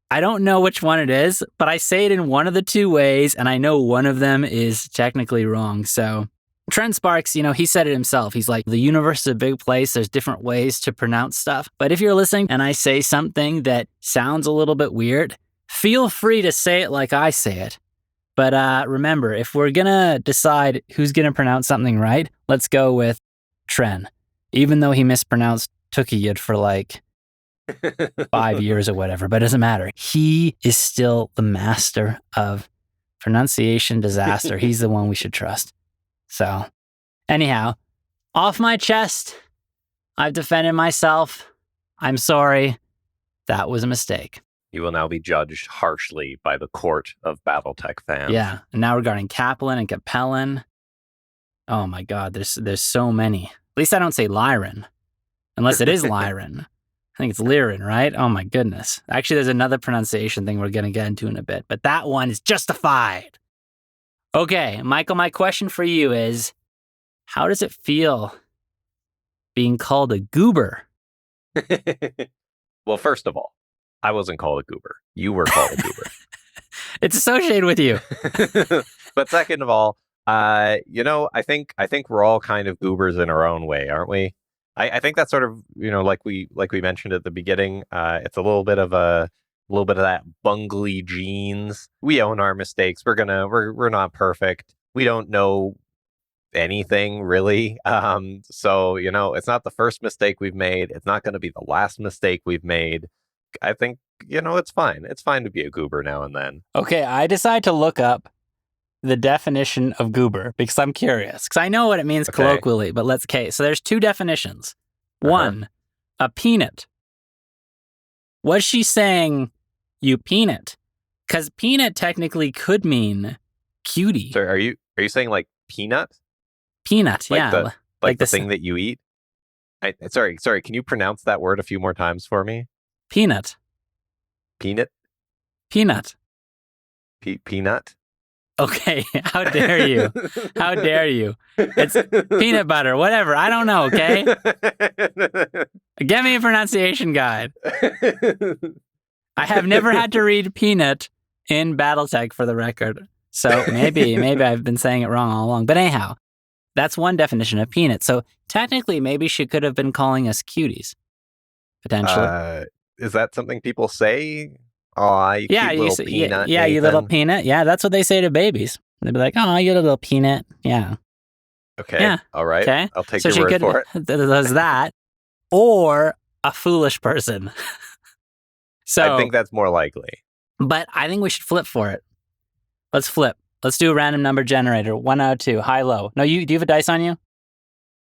I don't know which one it is, but I say it in one of the two ways, and I know one of them is technically wrong. So Trent Sparks, he said it himself. He's like, the universe is a big place. There's different ways to pronounce stuff. But if you're listening and I say something that sounds a little bit weird, feel free to say it like I say it. But remember, if we're going to decide who's going to pronounce something right, let's go with Tren. Even though he mispronounced Tukiyid for like 5 years or whatever, but it doesn't matter. He is still the master of pronunciation disaster. He's the one we should trust. So, anyhow, off my chest, I've defended myself. I'm sorry. That was a mistake. You will now be judged harshly by the court of BattleTech fans. Yeah, and now regarding Capellan and Capellan, oh my God, there's so many. At least I don't say Lyran, unless it is Lyran. I think it's Lyran, right? Oh my goodness. Actually, there's another pronunciation thing we're going to get into in a bit, but that one is justified. Okay, Michael, my question for you is, how does it feel being called a goober? Well, first of all, I wasn't called a goober. You were called a goober. It's associated with you. But second of all, I think we're all kind of goobers in our own way, aren't we? I think that's sort of, like we mentioned at the beginning, it's a little bit of that bungly genes. We own our mistakes. We're not perfect. We don't know anything really. So, it's not the first mistake we've made. It's not going to be the last mistake we've made. I think, it's fine. It's fine to be a goober now and then. Okay, I decided to look up the definition of goober because I'm curious. Because I know what it means colloquially, but so there's two definitions. One, a peanut. Was she saying you peanut? Because peanut technically could mean cutie. So are you saying like peanut? Peanut, like yeah. Like the thing that you eat? Sorry. Can you pronounce that word a few more times for me? Peanut. Peanut? Peanut. Peanut? Okay, how dare you? How dare you? It's peanut butter, whatever. I don't know, okay? Get me a pronunciation guide. I have never had to read peanut in BattleTech for the record. So maybe I've been saying it wrong all along. But anyhow, that's one definition of peanut. So technically, maybe she could have been calling us cuties. Potentially. Is that something people say? Oh, you cute little peanut. Yeah, you little peanut. Yeah, that's what they say to babies. They'd be like, oh, you little peanut. Yeah. Okay. Yeah. All right. Okay. I'll take so your word for it. Does that, or a foolish person. So I think that's more likely. But I think we should flip for it. Let's flip. Let's do a random number generator. 1 out of 2, high, low. No, do you have a dice on you?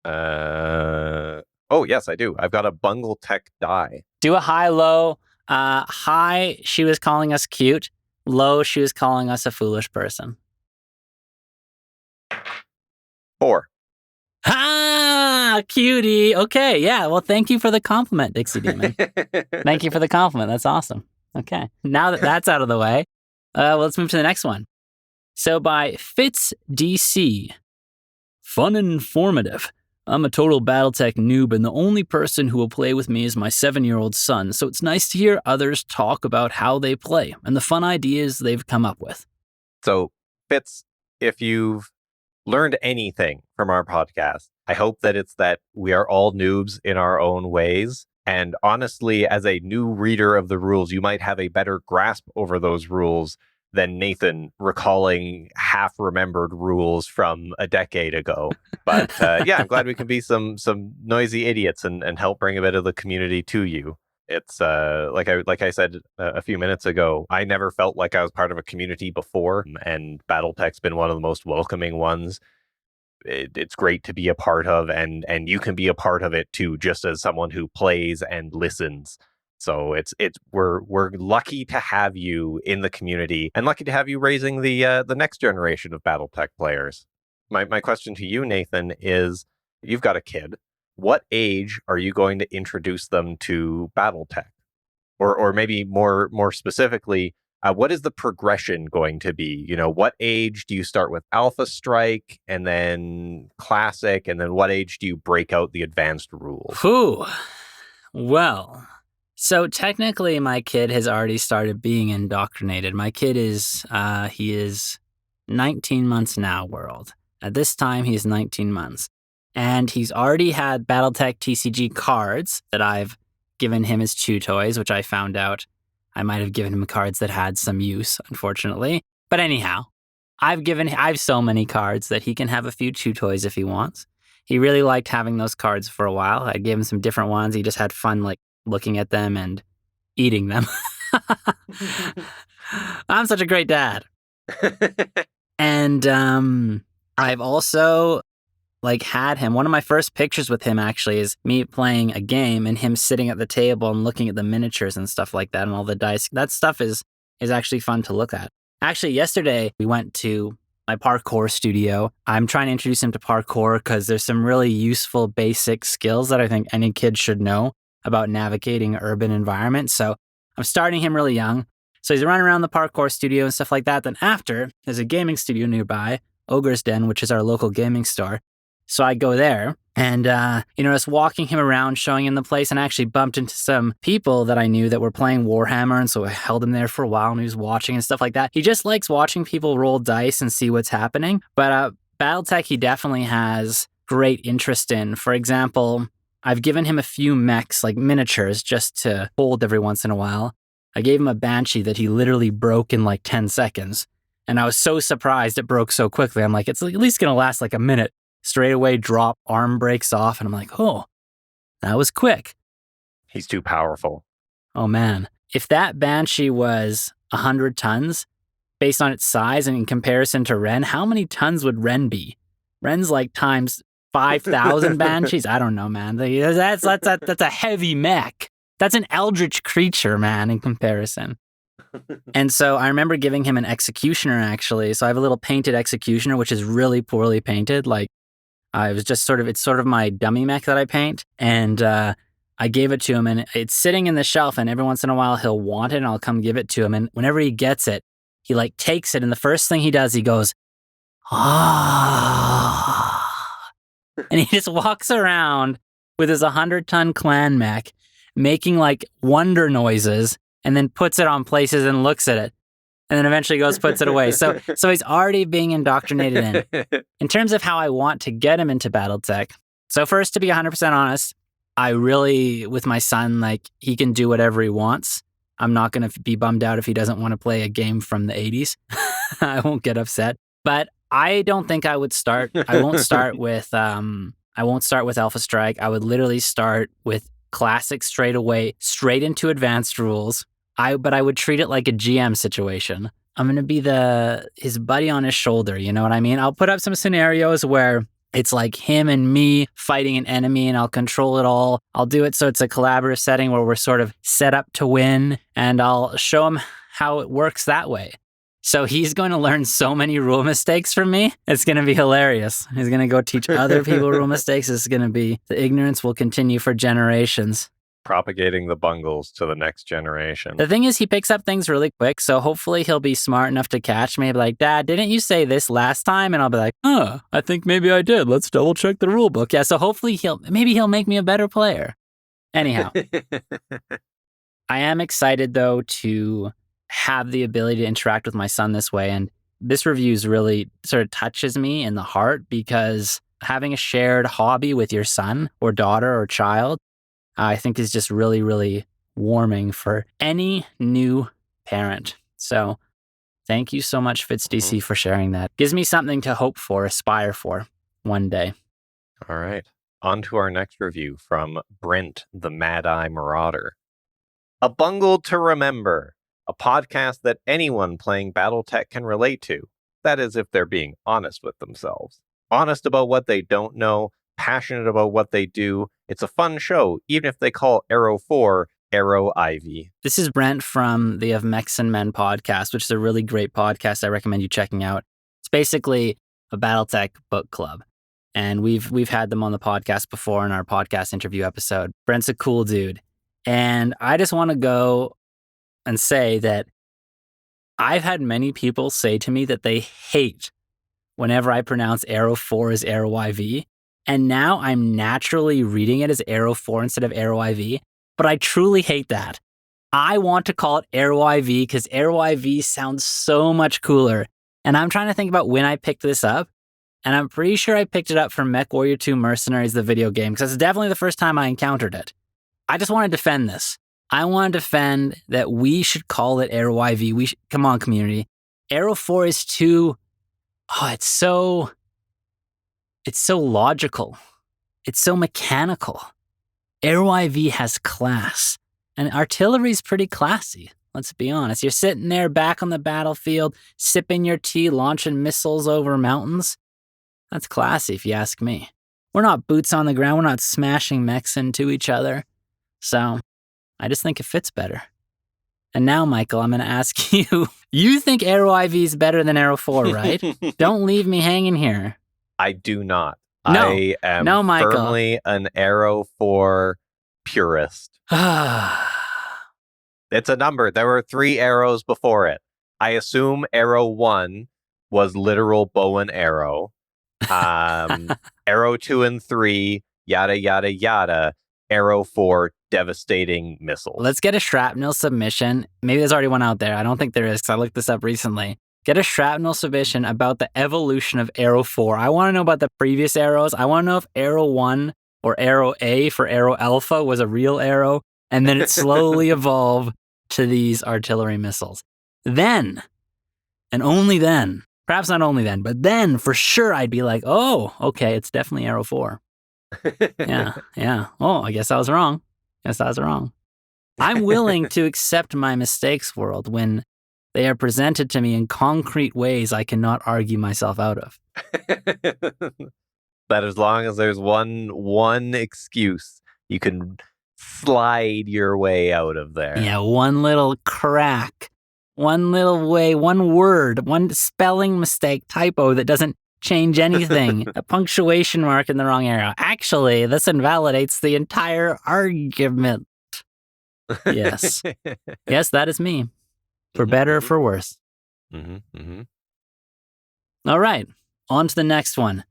Oh, yes, I do. I've got a BungleTech die. Do a high, low. High, she was calling us cute. Low, she was calling us a foolish person. 4. Ah, cutie. Okay, yeah. Well, thank you for the compliment, Dixie Demon. Thank you for the compliment. That's awesome. Okay. Now that that's out of the way, let's move to the next one. So by Fitz DC, fun and informative. I'm a total BattleTech noob, and the only person who will play with me is my 7-year-old son, so it's nice to hear others talk about how they play and the fun ideas they've come up with. So, Fitz, if you've learned anything from our podcast, I hope that it's that we are all noobs in our own ways. And honestly, as a new reader of the rules, you might have a better grasp over those rules than Nathan recalling half-remembered rules from a decade ago. But yeah, I'm glad we can be some noisy idiots and help bring a bit of the community to you. It's like I said a few minutes ago, I never felt like I was part of a community before, and BattleTech's been one of the most welcoming ones. It's great to be a part of, and you can be a part of it too, just as someone who plays and listens. So we're lucky to have you in the community, and lucky to have you raising the next generation of BattleTech players. My question to you, Nathan, is: you've got a kid. What age are you going to introduce them to BattleTech? Or maybe more specifically, what is the progression going to be? You know, what age do you start with Alpha Strike, and then Classic, and then what age do you break out the advanced rules? Whew. Well, so technically my kid has already started being indoctrinated. My kid he is 19 months now, world. At this time, he's 19 months. And he's already had BattleTech TCG cards that I've given him as chew toys, which I found out I might have given him cards that had some use, unfortunately. But anyhow, I have so many cards that he can have a few chew toys if he wants. He really liked having those cards for a while. I gave him some different ones. He just had fun like looking at them and eating them. I'm such a great dad. And I've also had him. One of my first pictures with him actually is me playing a game and him sitting at the table and looking at the miniatures and stuff like that and all the dice. That stuff is actually fun to look at. Actually, yesterday we went to my parkour studio. I'm trying to introduce him to parkour because there's some really useful basic skills that I think any kid should know about navigating urban environments. So I'm starting him really young. So he's running around the parkour studio and stuff like that. Then after, there's a gaming studio nearby, Ogre's Den, which is our local gaming store. So I go there and, just walking him around, showing him the place, and I actually bumped into some people that I knew that were playing Warhammer. And so I held him there for a while and he was watching and stuff like that. He just likes watching people roll dice and see what's happening. But BattleTech, he definitely has great interest in. For example, I've given him a few mechs, like miniatures, just to hold every once in a while. I gave him a Banshee that he literally broke in 10 seconds. And I was so surprised it broke so quickly. I'm like, it's at least going to last a minute. Straight away drop, arm breaks off, and I'm like, oh, that was quick. He's too powerful. Oh man. If that Banshee was 100 tons, based on its size and in comparison to Ren, how many tons would Ren be? Ren's times 5,000 Banshees? I don't know, man. That's a heavy mech. That's an eldritch creature, man, in comparison. And so I remember giving him an Executioner, actually. So I have a little painted Executioner, which is really poorly painted. It was just it's sort of my dummy mech that I paint. And I gave it to him, and it's sitting in the shelf, and every once in a while he'll want it, and I'll come give it to him. And whenever he gets it, he takes it, and the first thing he does, he goes, ah. And he just walks around with his 100-ton clan mech, making wonder noises, and then puts it on places and looks at it. And then eventually puts it away. So he's already being indoctrinated in. In terms of how I want to get him into BattleTech. So first, to be 100% honest, I really, with my son, he can do whatever he wants. I'm not going to be bummed out if he doesn't want to play a game from the 80s. I won't get upset. But I don't think I won't start with Alpha Strike. I would literally start with Classic straight away, straight into advanced rules. But I would treat it like a GM situation. I'm going to be his buddy on his shoulder, you know what I mean? I'll put up some scenarios where it's him and me fighting an enemy, and I'll control it all. I'll do it so it's a collaborative setting where we're sort of set up to win, and I'll show him how it works that way. So he's going to learn so many rule mistakes from me. It's going to be hilarious. He's going to go teach other people rule mistakes. The ignorance will continue for generations. Propagating the bungles to the next generation. The thing is, he picks up things really quick, so hopefully he'll be smart enough to catch me. He'll be like, Dad, didn't you say this last time? And I'll be like, I think maybe I did. Let's double check the rule book. Yeah, so hopefully he'll make me a better player. Anyhow, I am excited, though, to have the ability to interact with my son this way. And this reviews really sort of touches me in the heart, because having a shared hobby with your son or daughter or child, I think is just really, really warming for any new parent. So thank you so much, FitzDC, for sharing that. Gives me something to hope for, aspire for one day. All right. On to our next review from Brent, the Mad-Eye Marauder. A Bungle to Remember, a podcast that anyone playing BattleTech can relate to. That is, if they're being honest with themselves. Honest about what they don't know, passionate about what they do. It's a fun show, even if they call Arrow 4 Arrow Ivy. This is Brent from the Of Mechs and Men podcast, which is a really great podcast I recommend you checking out. It's basically a BattleTech book club. And we've had them on the podcast before in our podcast interview episode. Brent's a cool dude. And I just want to go and say that I've had many people say to me that they hate whenever I pronounce Arrow 4 as Arrow IV. And now I'm naturally reading it as Arrow 4 instead of Arrow IV. But I truly hate that. I want to call it Arrow IV because Arrow IV sounds so much cooler. And I'm trying to think about when I picked this up. And I'm pretty sure I picked it up from MechWarrior 2 Mercenaries, the video game, because it's definitely the first time I encountered it. I just want to defend this. I want to defend that we should call it Arrow IV. Come on, community. Arrow 4 is too... it's so logical. It's so mechanical. Arrow IV has class. And artillery's pretty classy. Let's be honest. You're sitting there back on the battlefield, sipping your tea, launching missiles over mountains. That's classy, if you ask me. We're not boots on the ground. We're not smashing mechs into each other. So I just think it fits better. And now, Michael, I'm going to ask you, you think Arrow IV is better than Arrow 4, right? Don't leave me hanging here. I do not. No. I am No, Michael. firmly an Arrow 4 purist. It's a number. There were 3 arrows before it. I assume Arrow 1 was literal bow and arrow. Arrow 2 and 3, yada, yada, yada. Arrow 4, devastating missiles. Let's get a shrapnel submission. Maybe there's already one out there. I don't think there is because I looked this up recently. Get a shrapnel submission about the evolution of Arrow 4. I want to know about the previous arrows. I want to know if Arrow 1 or Arrow A for Arrow Alpha was a real arrow, and then it slowly evolved to these artillery missiles. Then, and only then, perhaps not only then, but then for sure I'd be like, oh, okay, it's definitely Arrow 4. Yeah. Oh, I guess I was wrong. I'm willing to accept my mistakes, world, when they are presented to me in concrete ways I cannot argue myself out of. But as long as there's one excuse, you can slide your way out of there. Yeah, one little crack, one little way, one word, one spelling mistake, typo that doesn't change anything. A punctuation mark in the wrong area. Actually, this invalidates the entire argument. Yes. Yes, that is me. For better or for worse. All right, on to the next one.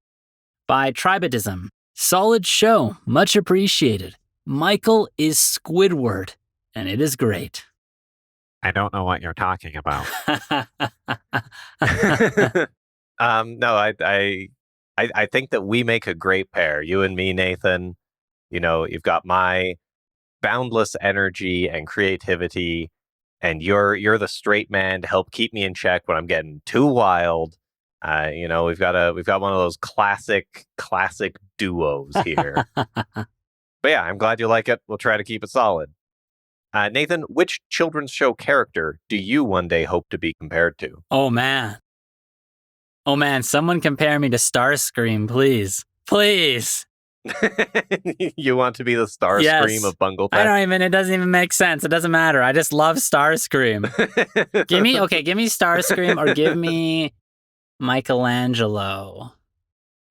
By Tribadism. Solid show, much appreciated. Michael is Squidward, and it is great. I don't know what you're talking about. No, I think that we make a great pair. You and me, Nathan. You know, you've got my boundless energy and creativity, and you're the straight man to help keep me in check when I'm getting too wild. You know, we've got one of those classic duos here. But yeah, I'm glad you like it. We'll try to keep it solid. Nathan, which children's show character do you one day hope to be compared to? Oh man, someone compare me to Starscream, please. Please. You want to be the Starscream of BungleTech? It doesn't even make sense. It doesn't matter. I just love Starscream. give me Starscream or give me Michelangelo.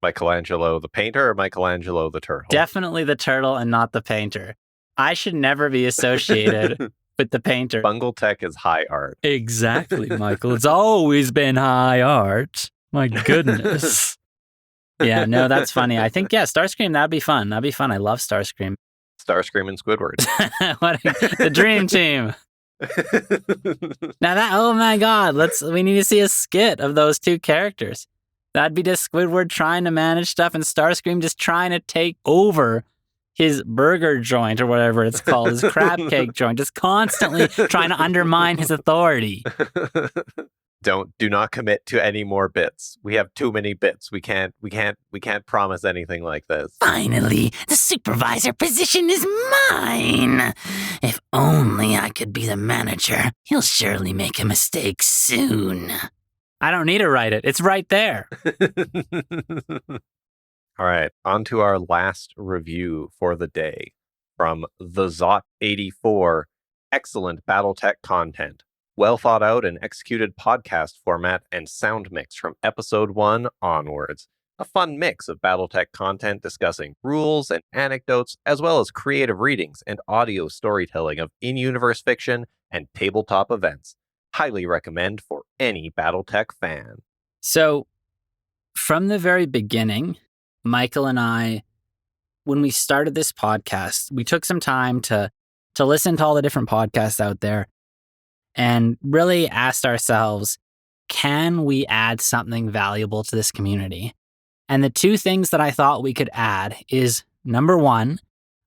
Michelangelo the painter or Michelangelo the turtle? Definitely the turtle and not the painter. I should never be associated with the painter. BungleTech is high art. Exactly, Michael. It's always been high art. My goodness. Yeah, no, that's funny. I think, Starscream, that'd be fun. That'd be fun. I love Starscream. Starscream and Squidward. The dream team. Now oh my God, we need to see a skit of those two characters. That'd be just Squidward trying to manage stuff and Starscream just trying to take over his burger joint or whatever it's called, his crab cake joint, just constantly trying to undermine his authority. Do not commit to any more bits. We have too many bits. We can't promise anything like this. Finally, the supervisor position is mine. If only I could be the manager. He'll surely make a mistake soon. I don't need to write it. It's right there. All right, on to our last review for the day from the Zot84. Excellent BattleTech content. Well thought out and executed podcast format and sound mix from episode 1 onwards. A fun mix of BattleTech content discussing rules and anecdotes, as well as creative readings and audio storytelling of in-universe fiction and tabletop events. Highly recommend for any BattleTech fan. So, from the very beginning, Michael and I, when we started this podcast, we took some time to listen to all the different podcasts out there and really asked ourselves, can we add something valuable to this community? And the two things that I thought we could add is, number one,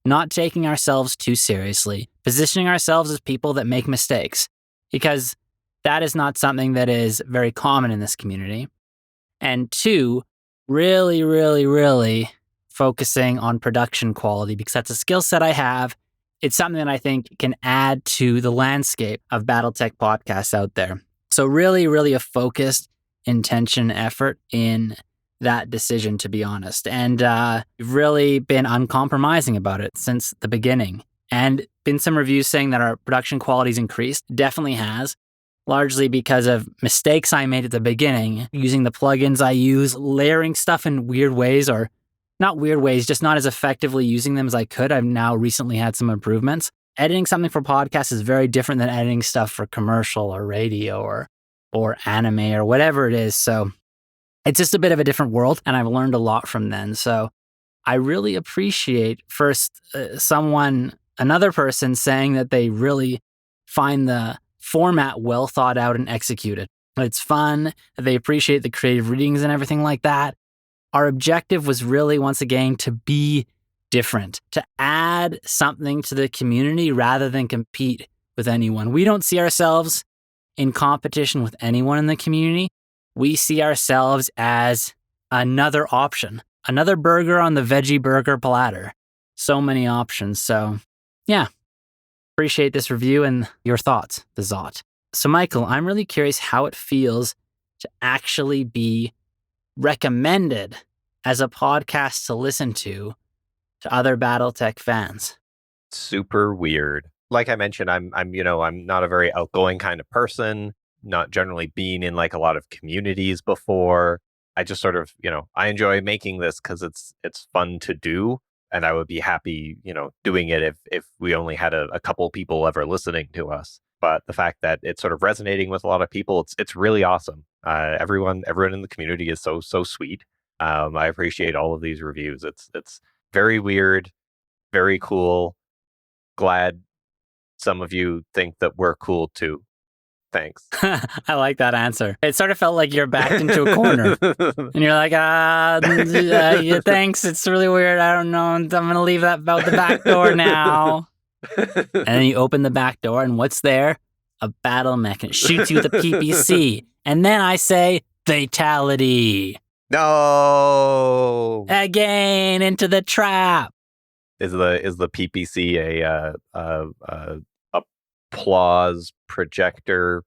not taking ourselves too seriously, positioning ourselves as people that make mistakes, because that is not something that is very common in this community. And two, really, really, really focusing on production quality, because that's a skill set I have. It's something that I think can add to the landscape of BattleTech podcasts out there. So really, really a focused intention effort in that decision, to be honest. And we've really been uncompromising about it since the beginning. And been some reviews saying that our production quality's increased. Definitely has. Largely because of mistakes I made at the beginning, using the plugins I use, layering stuff in weird ways, or not weird ways, just not as effectively using them as I could. I've now recently had some improvements. Editing something for podcasts is very different than editing stuff for commercial or radio or anime or whatever it is. So it's just a bit of a different world, and I've learned a lot from then. So I really appreciate first another person saying that they really find the format well thought out and executed. It's fun. They appreciate the creative readings and everything like that. Our objective was really, once again, to be different, to add something to the community rather than compete with anyone. We don't see ourselves in competition with anyone in the community. We see ourselves as another option, another burger on the veggie burger platter. So many options. So, yeah. Appreciate this review and your thoughts, the Zot. So, Michael, I'm really curious how it feels to actually be recommended as a podcast to listen to other BattleTech fans. Super weird. Like I mentioned, I'm not a very outgoing kind of person, not generally being in like a lot of communities before. I just sort of, I enjoy making this because it's fun to do. And I would be happy, doing it if we only had a couple people ever listening to us. But the fact that it's sort of resonating with a lot of people, it's really awesome. Everyone in the community is so sweet. I appreciate all of these reviews. It's very weird, very cool. Glad some of you think that we're cool too. Thanks. I like that answer. It sort of felt like you're backed into a corner. And you're like, yeah, thanks. It's really weird. I don't know. I'm going to leave that out the back door now. And then you open the back door, and what's there? A battle mech. And it shoots you with a PPC. And then I say, fatality. No. Again, into the trap. Is the PPC a applause projector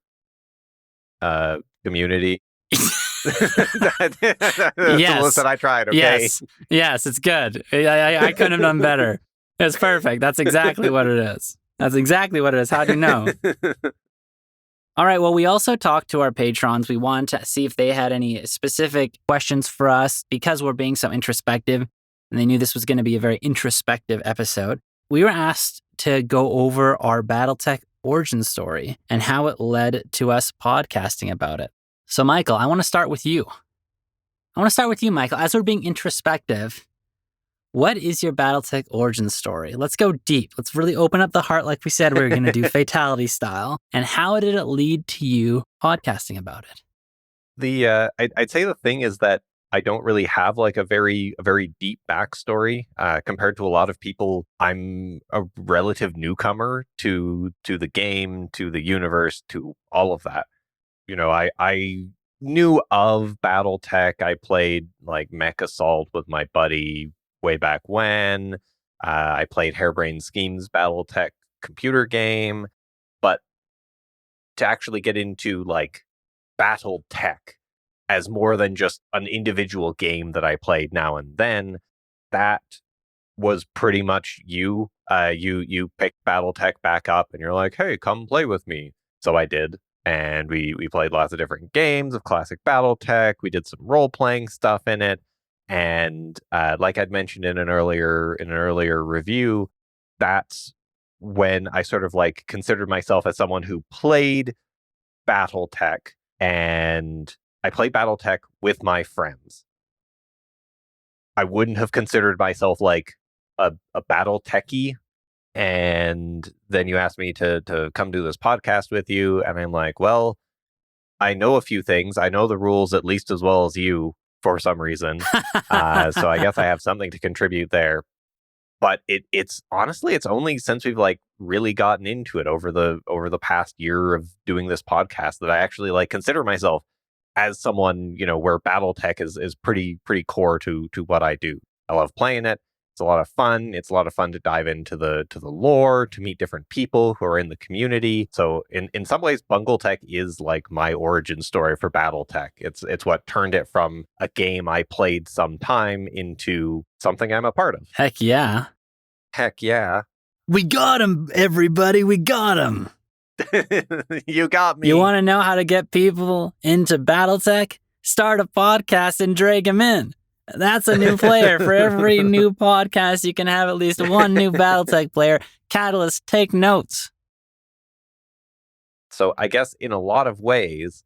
community? That's the list that I tried. Okay. Yes, it's good. I couldn't have done better. It's perfect. That's exactly what it is. How'd you know? All right. Well, we also talked to our patrons. We wanted to see if they had any specific questions for us because we're being so introspective, and they knew this was going to be a very introspective episode. We were asked to go over our BattleTech origin story and how it led to us podcasting about it. So, Michael, I want to start with you. Michael. As we're being introspective, what is your BattleTech origin story? Let's go deep. Let's really open up the heart like we said we were going to do fatality style. And how did it lead to you podcasting about it? I'd say the thing is that I don't really have like a very deep backstory compared to a lot of people. I'm a relative newcomer to the game, to the universe, to all of that. You know, I knew of BattleTech. I played like Mech Assault with my buddy way back when. I played Harebrained Schemes BattleTech computer game, but to actually get into like BattleTech as more than just an individual game that I played now and then, that was pretty much you. You picked BattleTech back up and you're like, hey, come play with me. So I did. And we played lots of different games of classic BattleTech. We did some role-playing stuff in it. And like I'd mentioned in an earlier review, that's when I sort of like considered myself as someone who played BattleTech, and I played BattleTech with my friends. I wouldn't have considered myself like a BattleTechie. And then you asked me to come do this podcast with you. And I'm like, well, I know a few things. I know the rules at least as well as you for some reason. So I guess I have something to contribute there. But it's honestly, it's only since we've like really gotten into it over the past year of doing this podcast that I actually like consider myself as someone, you know, where BattleTech is pretty core to what I do. I love playing it. It's a lot of fun. It's a lot of fun to dive into the lore, to meet different people who are in the community. So in some ways, BungleTech is like my origin story for BattleTech. It's what turned it from a game I played sometime into something I'm a part of. Heck yeah. Heck yeah. We got him, everybody. We got him. You got me. You want to know how to get people into BattleTech? Start a podcast and drag them in. That's a new player. For every new podcast, you can have at least one new BattleTech player. Catalyst, take notes. So I guess in a lot of ways,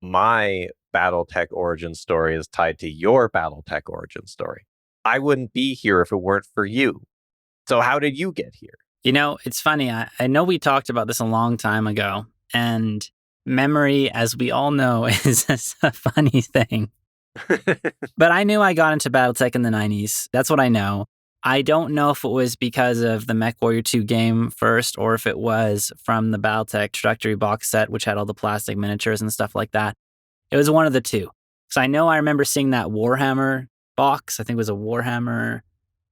my BattleTech origin story is tied to your BattleTech origin story. I wouldn't be here if it weren't for you. So how did you get here? You know, it's funny. I know we talked about this a long time ago, and memory, as we all know, is a funny thing. But I knew I got into BattleTech in the 90s. That's what I know. I don't know if it was because of the MechWarrior 2 game first, or if it was from the BattleTech introductory box set, which had all the plastic miniatures and stuff like that. It was one of the two. So I know I remember seeing that Warhammer box. I think it was a Warhammer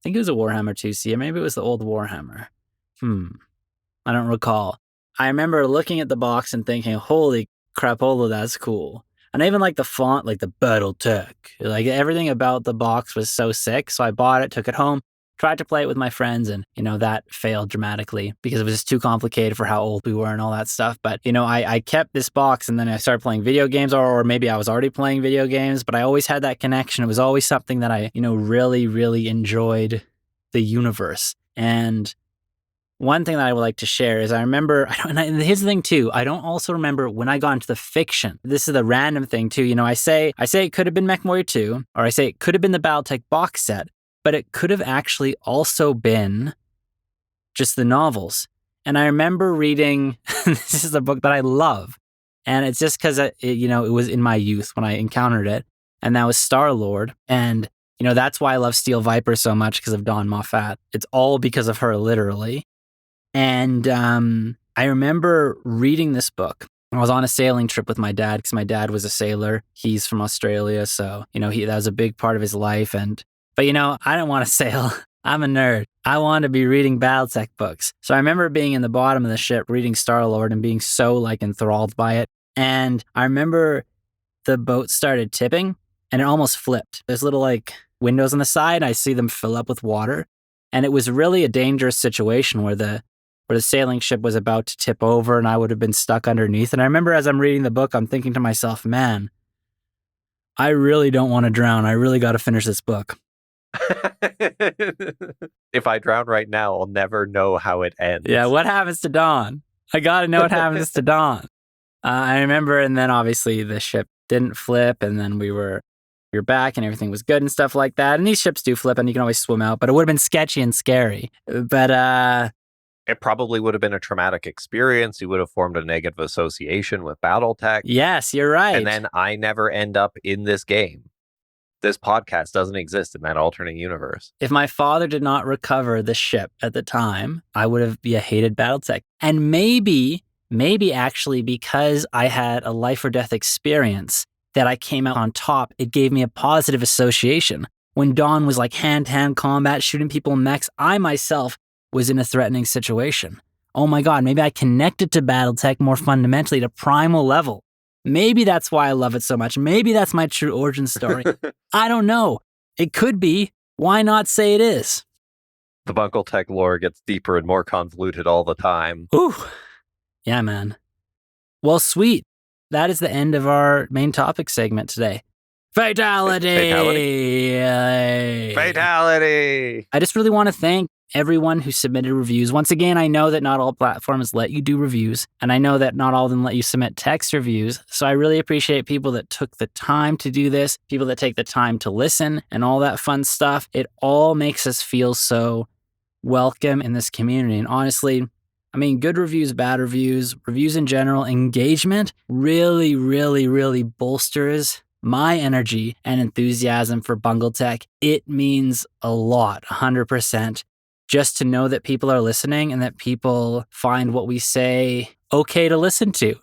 2C, or maybe it was the old Warhammer. I don't recall. I remember looking at the box and thinking, holy crapola, that's cool. And I even like the font, like the BattleTech. Like everything about the box was so sick. So I bought it, took it home, tried to play it with my friends, and, you know, that failed dramatically because it was just too complicated for how old we were and all that stuff. But, you know, I kept this box, and then I started playing video games, or maybe I was already playing video games, but I always had that connection. It was always something that I, you know, really, really enjoyed the universe. And one thing that I would like to share is I remember, and here's the thing too, I don't also remember when I got into the fiction. This is the random thing too. You know, I say it could have been MechWarrior 2, or I say it could have been the BattleTech box set, but it could have actually also been just the novels. And I remember reading, this is a book that I love, and it's just because it was in my youth when I encountered it, and that was Star-Lord. And, you know, that's why I love Steel Viper so much, because of Dawn Moffat. It's all because of her, literally. And I remember reading this book. I was on a sailing trip with my dad because my dad was a sailor. He's from Australia, so, you know, that was a big part of his life. But, you know, I didn't want to sail. I'm a nerd. I wanted to be reading BattleTech books. So I remember being in the bottom of the ship reading Star-Lord and being so, like, enthralled by it. And I remember the boat started tipping and it almost flipped. There's little, like, windows on the side. I see them fill up with water. And it was really a dangerous situation where the sailing ship was about to tip over and I would have been stuck underneath. And I remember as I'm reading the book, I'm thinking to myself, man, I really don't want to drown. I really got to finish this book. If I drown right now, I'll never know how it ends. Yeah, what happens to Dawn? I gotta know what happens to Dawn. I remember, and then obviously the ship didn't flip, and then we were back and everything was good and stuff like that. And these ships do flip and you can always swim out, but it would have been sketchy and scary. But it probably would have been a traumatic experience. You would have formed a negative association with BattleTech. Yes, you're right. And then I never end up in this game. This podcast doesn't exist in that alternate universe. If my father did not recover the ship at the time, I would have hated BattleTech. And maybe actually because I had a life or death experience that I came out on top, it gave me a positive association. When Dawn was like hand-to-hand combat, shooting people in mechs, I myself was in a threatening situation. Oh my God, maybe I connected to BattleTech more fundamentally to primal level. Maybe that's why I love it so much. Maybe that's my true origin story. I don't know. It could be. Why not say it is? The BungleTech lore gets deeper and more convoluted all the time. Ooh. Yeah, man. Well, sweet. That is the end of our main topic segment today. Fatality! Fatality! I just really want to thank everyone who submitted reviews. Once again, I know that not all platforms let you do reviews, and I know that not all of them let you submit text reviews. So I really appreciate people that took the time to do this, people that take the time to listen, and all that fun stuff. It all makes us feel so welcome in this community. And honestly, I mean, good reviews, bad reviews, reviews in general, engagement really, really, really bolsters my energy and enthusiasm for BungleTech. It means a lot, 100%. Just to know that people are listening and that people find what we say okay to listen to.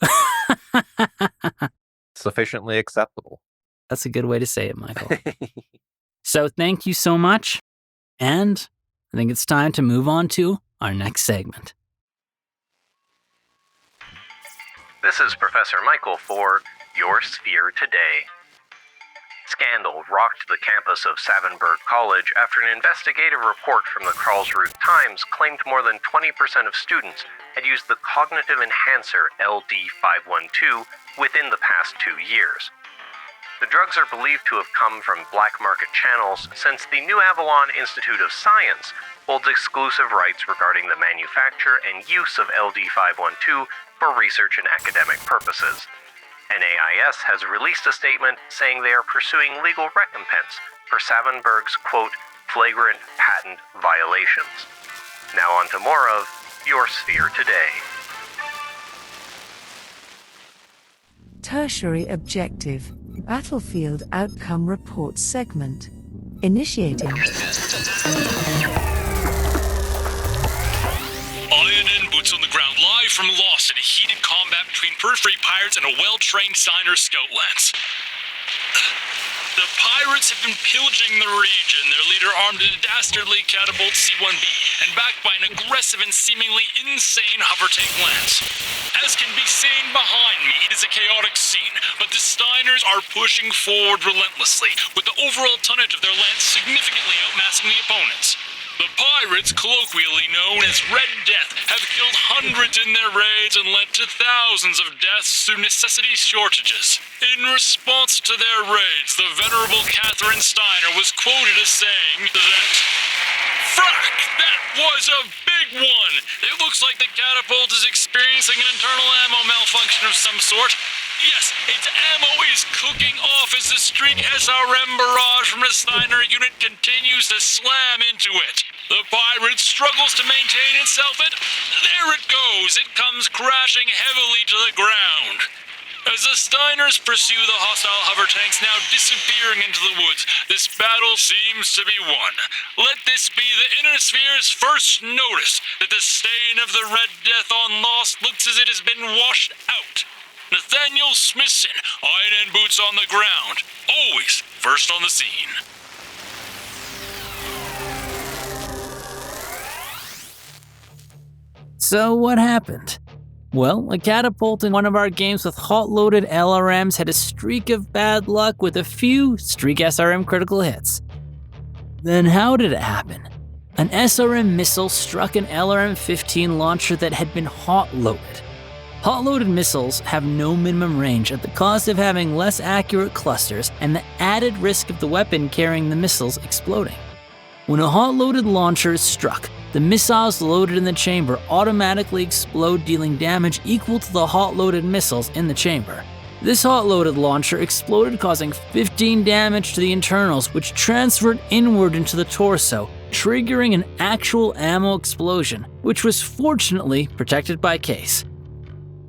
Sufficiently acceptable. That's a good way to say it, Michael. So thank you so much. And I think it's time to move on to our next segment. This is Professor Michael for Your Sphere Today. Scandal rocked the campus of Savenberg College after an investigative report from the Karlsruhe Times claimed more than 20% of students had used the cognitive enhancer LD512 within the past 2 years. The drugs are believed to have come from black market channels since the New Avalon Institute of Science holds exclusive rights regarding the manufacture and use of LD512 for research and academic purposes. NAIS has released a statement saying they are pursuing legal recompense for Savenberg's, quote, flagrant patent violations. Now on to more of Your Sphere Today. Tertiary Objective Battlefield Outcome Report segment. Initiating. Iron and boots on the ground, live from Lost in a heated combat between periphery pirates and a well-trained Steiner scout lance. The pirates have been pillaging the region, their leader armed in a dastardly Catapult C-1B, and backed by an aggressive and seemingly insane hover tank lance. As can be seen behind me, it is a chaotic scene, but the Steiners are pushing forward relentlessly, with the overall tonnage of their lance significantly outmassing the opponents. The pirates, colloquially known as Red Death, have killed hundreds in their raids and led to thousands of deaths through necessity shortages. In response to their raids, the venerable Catherine Steiner was quoted as saying that, "Frack, that was a big one! It looks like the Catapult is experiencing an internal ammo malfunction of some sort. Yes, its ammo is cooking off as the streak SRM barrage from the Steiner unit continues to slam into it. The pirate struggles to maintain itself and there it goes. It comes crashing heavily to the ground. As the Steiners pursue the hostile hover tanks now disappearing into the woods, this battle seems to be won. Let this be the Inner Sphere's first notice that the stain of the Red Death on Lost looks as it has been washed out. Nathaniel Smithson, iron and boots on the ground, always first on the scene." So what happened? Well, a Catapult in one of our games with hot-loaded LRMs had a streak of bad luck with a few streak SRM critical hits. Then how did it happen? An SRM missile struck an LRM-15 launcher that had been hot-loaded. Hot-loaded missiles have no minimum range at the cost of having less accurate clusters and the added risk of the weapon carrying the missiles exploding. When a hot-loaded launcher is struck, the missiles loaded in the chamber automatically explode, dealing damage equal to the hot-loaded missiles in the chamber. This hot-loaded launcher exploded, causing 15 damage to the internals, which transferred inward into the torso, triggering an actual ammo explosion, which was fortunately protected by case.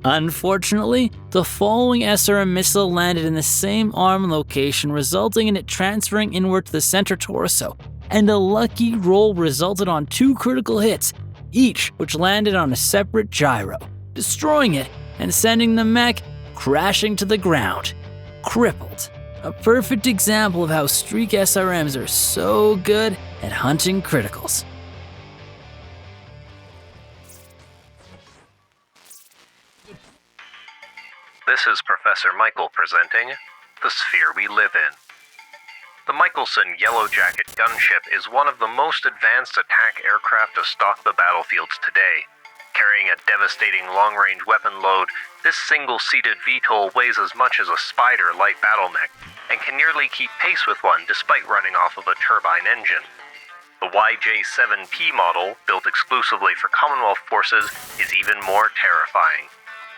Unfortunately, the following SRM missile landed in the same arm location, resulting in it transferring inward to the center torso, and a lucky roll resulted on 2 critical hits, each which landed on a separate gyro, destroying it and sending the mech crashing to the ground, crippled. A perfect example of how streak SRMs are so good at hunting criticals. This is Professor Michael presenting The Sphere We Live In. The Michelson Yellow Jacket gunship is one of the most advanced attack aircraft to stalk the battlefields today. Carrying a devastating long-range weapon load, this single-seated VTOL weighs as much as a Spider light battle mech, and can nearly keep pace with one despite running off of a turbine engine. The YJ-7P model, built exclusively for Commonwealth forces, is even more terrifying.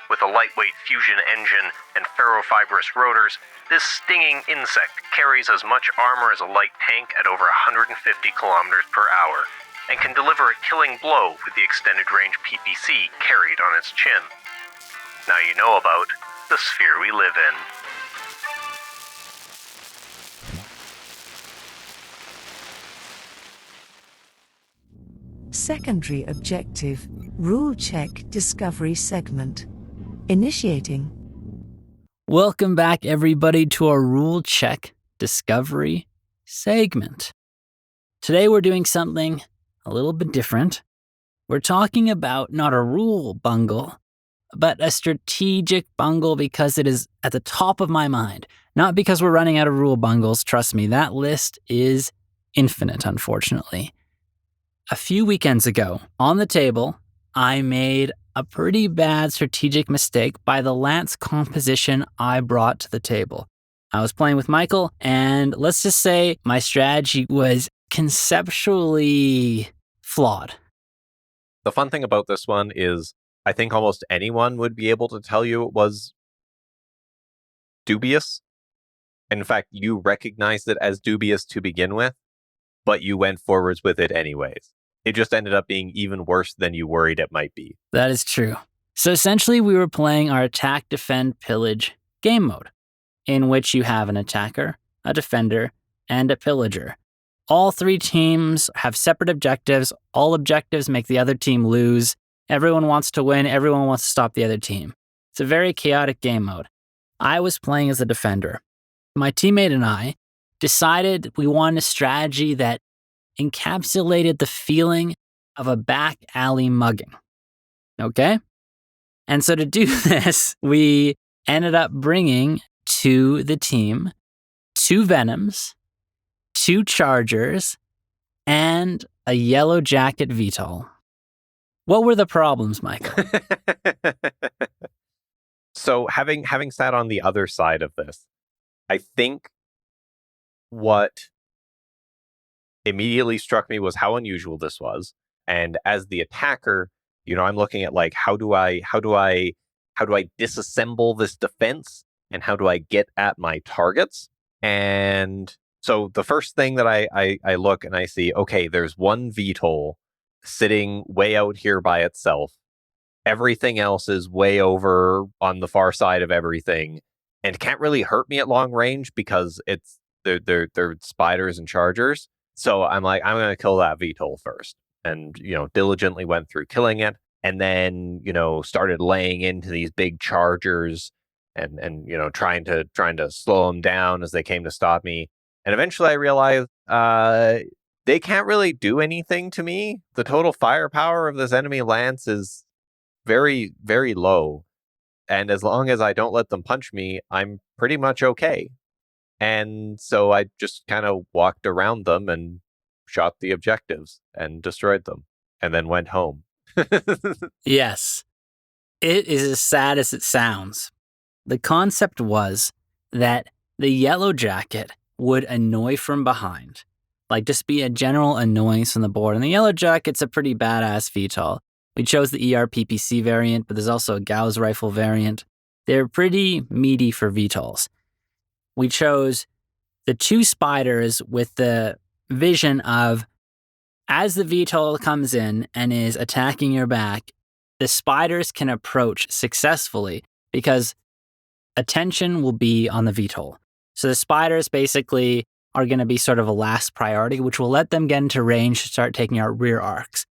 With a lightweight fusion engine and ferrofibrous rotors, this stinging insect carries as much armor as a light tank at over 150 kilometers per hour, and can deliver a killing blow with the extended-range PPC carried on its chin. Now you know about the sphere we live in. Secondary objective, rule check discovery segment. Initiating. Welcome back, everybody, to our rule check discovery segment. Today we're doing something a little bit different. We're talking about not a rule bungle, but a strategic bungle, because it is at the top of my mind. Not because we're running out of rule bungles, trust me, that list is infinite, unfortunately. A few weekends ago, on the table, I made a pretty bad strategic mistake by the lance composition I brought to the table. I was playing with Michael, and let's just say my strategy was conceptually flawed. The fun thing about this one is I think almost anyone would be able to tell you it was dubious. In fact, you recognized it as dubious to begin with, but you went forwards with it anyways. It just ended up being even worse than you worried it might be. That is true. So essentially, we were playing our attack, defend, pillage game mode, in which you have an attacker, a defender, and a pillager. All 3 teams have separate objectives. All objectives make the other team lose. Everyone wants to win. Everyone wants to stop the other team. It's a very chaotic game mode. I was playing as a defender. My teammate and I decided we wanted a strategy that encapsulated the feeling of a back alley mugging. Okay? And so to do this, we ended up bringing to the team 2 Venoms, 2 Chargers, and a Yellow Jacket VTOL. What were the problems, Michael? So having sat on the other side of this, I think what immediately struck me was how unusual this was. And as the attacker, I'm looking at like, how do I disassemble this defense, and how do I get at my targets? And so the first thing that I look and I see, okay, there's one VTOL sitting way out here by itself. Everything else is way over on the far side of everything, and can't really hurt me at long range because they're spiders and chargers. So I'm like, I'm going to kill that VTOL first. And, diligently went through killing it. And then, started laying into these big chargers and trying to slow them down as they came to stop me. And eventually I realized they can't really do anything to me. The total firepower of this enemy lance is very, very low. And as long as I don't let them punch me, I'm pretty much okay. And so I just kind of walked around them and shot the objectives and destroyed them, and then went home. Yes. It is as sad as it sounds. The concept was that the Yellow Jacket would annoy from behind, like just be a general annoyance on the board. And the Yellow Jacket's a pretty badass VTOL. We chose the ERPPC variant, but there's also a Gauss rifle variant. They're pretty meaty for VTOLs. We chose the 2 spiders with the vision of, as the VTOL comes in and is attacking your back, the spiders can approach successfully because attention will be on the VTOL. So the spiders basically are going to be sort of a last priority, which will let them get into range to start taking out rear arcs.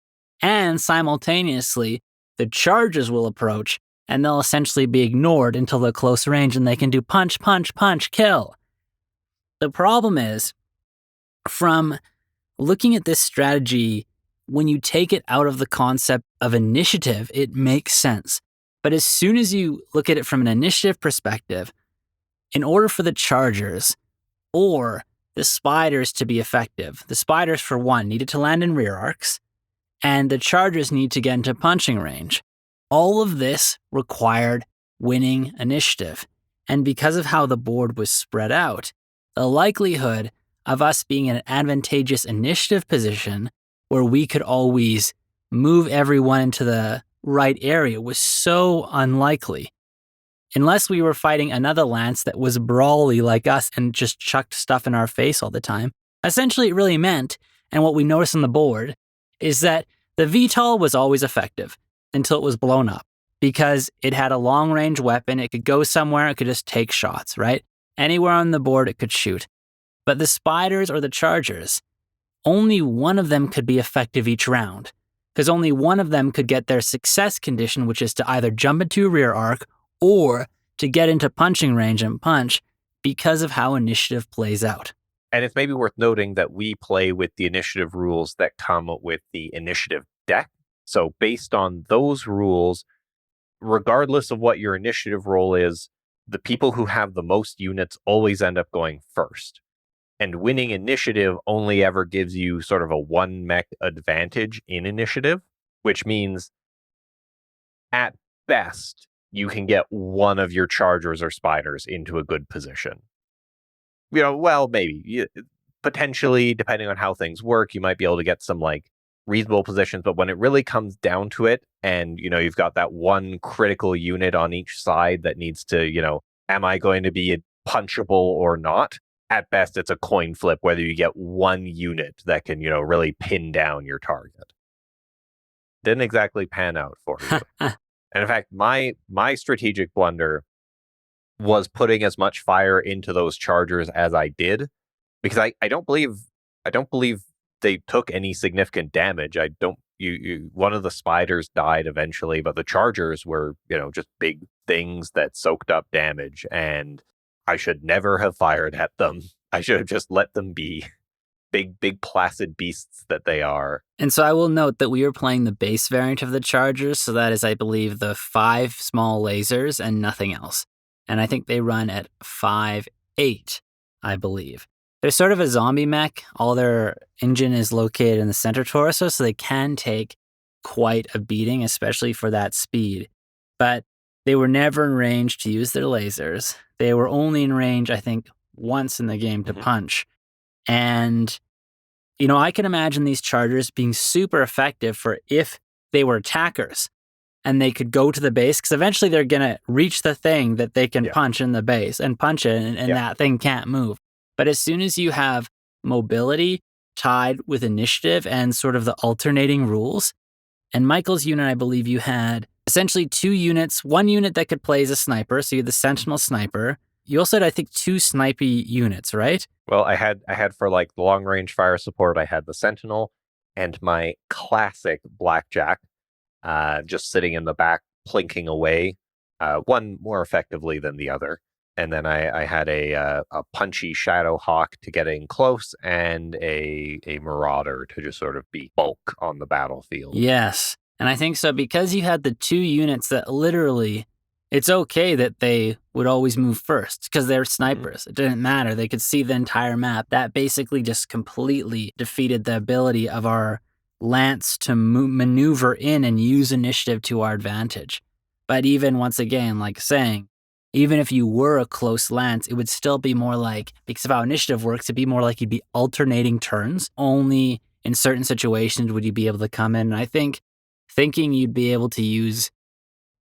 And simultaneously, the charges will approach and they'll essentially be ignored until they're close range and they can do punch, punch, punch, kill. The problem is, from looking at this strategy, when you take it out of the concept of initiative, it makes sense. But as soon as you look at it from an initiative perspective, in order for the chargers or the spiders to be effective, the spiders, for one, needed to land in rear arcs, and the chargers need to get into punching range. All of this required winning initiative. And because of how the board was spread out, the likelihood of us being in an advantageous initiative position where we could always move everyone into the right area was so unlikely. Unless we were fighting another lance that was brawly like us and just chucked stuff in our face all the time. Essentially, it really meant, and what we noticed on the board, is that the VTOL was always effective until it was blown up because it had a long-range weapon. It could go somewhere. It could just take shots, right? Anywhere on the board, it could shoot. But the spiders or the chargers, only one of them could be effective each round because only one of them could get their success condition, which is to either jump into a rear arc or to get into punching range and punch because of how initiative plays out. And it's maybe worth noting that we play with the initiative rules that come with the initiative deck. So based on those rules, regardless of what your initiative roll is, the people who have the most units always end up going first. And winning initiative only ever gives you sort of a 1 mech advantage in initiative, which means at best, you can get one of your chargers or spiders into a good position. Well, maybe. Potentially, depending on how things work, you might be able to get some reasonable positions, but when it really comes down to it, and you've got that one critical unit on each side that needs to, am I going to be punchable or not? At best, it's a coin flip whether you get one unit that can, really pin down your target. Didn't exactly pan out for you. And in fact, my strategic blunder was putting as much fire into those chargers as I did, because I don't believe they took any significant damage. One of the spiders died eventually, but the chargers were, just big things that soaked up damage, and I should never have fired at them. I should have just let them be big placid beasts that they are. And so I will note that we were playing the base variant of the chargers, so that is, I believe, the 5 small lasers and nothing else. And I think they run at 5.8, I believe. They're sort of a zombie mech. All their engine is located in the center torso, so they can take quite a beating, especially for that speed. But they were never in range to use their lasers. They were only in range, I think, once in the game to punch. And, I can imagine these chargers being super effective for if they were attackers and they could go to the base, because eventually they're going to reach the thing that they can punch in the base and punch it, and that thing can't move. But as soon as you have mobility tied with initiative and sort of the alternating rules, and Michael's unit, I believe you had essentially 2 units, 1 unit that could play as a sniper, so you had the Sentinel Sniper. You also had, I think, 2 snipey units, right? Well, I had for the long range fire support, I had the Sentinel and my classic Blackjack, just sitting in the back, plinking away, one more effectively than the other. And then I had a punchy Shadow Hawk to get in close, and a Marauder to just sort of be bulk on the battlefield. Yes. And I think so because you had the 2 units that literally, it's okay that they would always move first because they're snipers. It didn't matter. They could see the entire map. That basically just completely defeated the ability of our lance to maneuver in and use initiative to our advantage. But even once again, like saying, even if you were a close lance, it would still be more like, because of how initiative works, it'd be more like you'd be alternating turns. Only in certain situations would you be able to come in. And I think thinking you'd be able to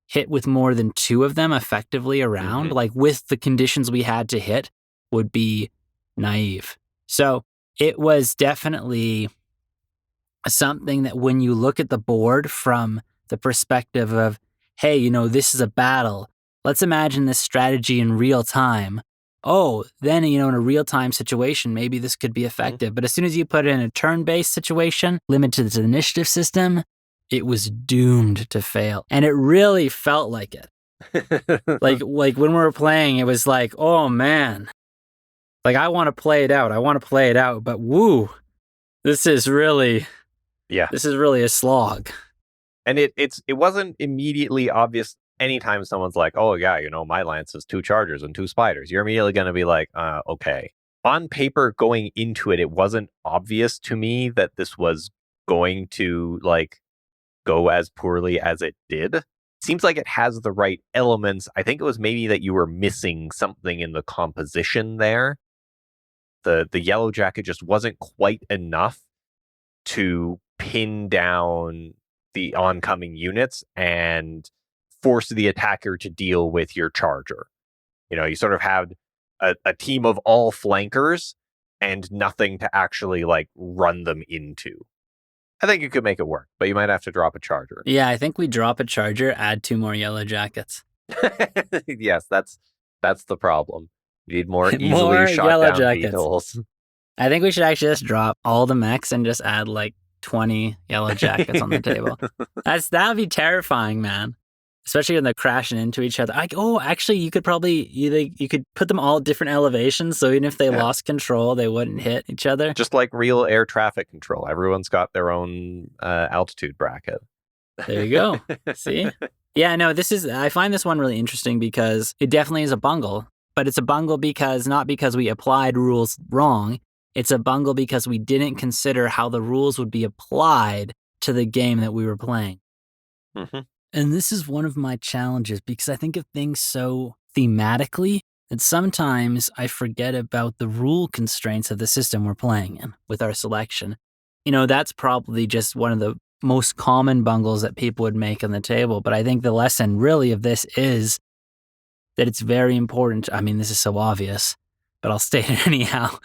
hit with more than 2 of them effectively around, like with the conditions we had to hit, would be naive. So it was definitely something that when you look at the board from the perspective of, hey, this is a battle. Let's imagine this strategy in real time. Oh, then, in a real-time situation, maybe this could be effective. But as soon as you put it in a turn-based situation, limited to the initiative system, it was doomed to fail. And it really felt like it. like when we were playing, it was like, oh man, like I want to play it out. But woo, this is really a slog. And it wasn't immediately obvious anytime someone's like, oh yeah, my lance is 2 chargers and 2 spiders. You're immediately going to be like, okay. On paper, going into it, it wasn't obvious to me that this was going to go as poorly as it did. Seems like it has the right elements. I think it was maybe that you were missing something in the composition there. The yellow jacket just wasn't quite enough to pin down the oncoming units and force the attacker to deal with your charger. You sort of had a team of all flankers and nothing to actually run them into. I think you could make it work, but you might have to drop a charger. Yeah, I think we drop a charger, add 2 more yellow jackets. Yes, that's the problem. You need more easily shot yellow down jackets. Beetles. I think we should actually just drop all the mechs and just add 20 yellow jackets on the table. That would be terrifying, man. Especially when they're crashing into each other. Actually, you could probably you could put them all at different elevations, so even if they lost control, they wouldn't hit each other. Just like real air traffic control, everyone's got their own altitude bracket. There you go. See? Yeah, no, I find this one really interesting because it definitely is a bungle, but it's a bungle not because we applied rules wrong. It's a bungle because we didn't consider how the rules would be applied to the game that we were playing. Mm-hmm. And this is one of my challenges because I think of things so thematically that sometimes I forget about the rule constraints of the system we're playing in with our selection. That's probably just one of the most common bungles that people would make on the table. But I think the lesson really of this is that it's very important. I mean, this is so obvious, but I'll state it anyhow.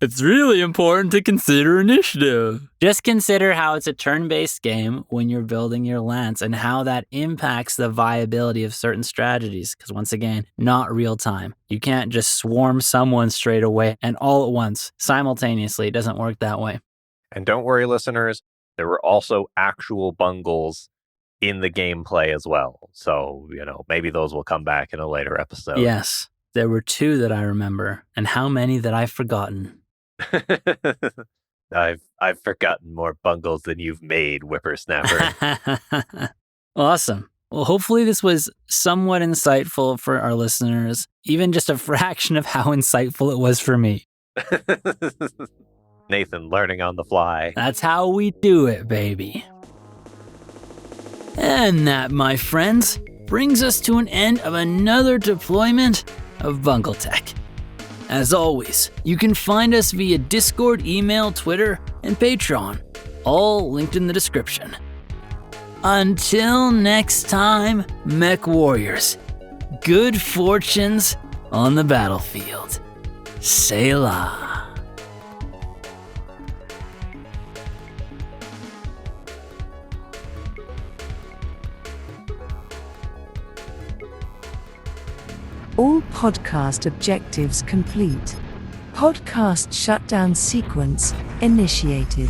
It's really important to consider initiative. Just consider how it's a turn-based game when you're building your lance and how that impacts the viability of certain strategies. Because once again, not real time. You can't just swarm someone straight away and all at once, simultaneously. It doesn't work that way. And don't worry, listeners, there were also actual bungles in the gameplay as well. So, maybe those will come back in a later episode. Yes. There were 2 that I remember, and how many that I've forgotten. I've forgotten more bungles than you've made, whippersnapper. Awesome. Well, hopefully this was somewhat insightful for our listeners, even just a fraction of how insightful it was for me. Nathan learning on the fly. That's how we do it, baby. And that, my friends, brings us to an end of another deployment of BungleTech. As always, you can find us via Discord, email, Twitter, and Patreon, all linked in the description. Until next time, MechWarriors, good fortunes on the battlefield. Selah. All podcast objectives complete. Podcast shutdown sequence initiated.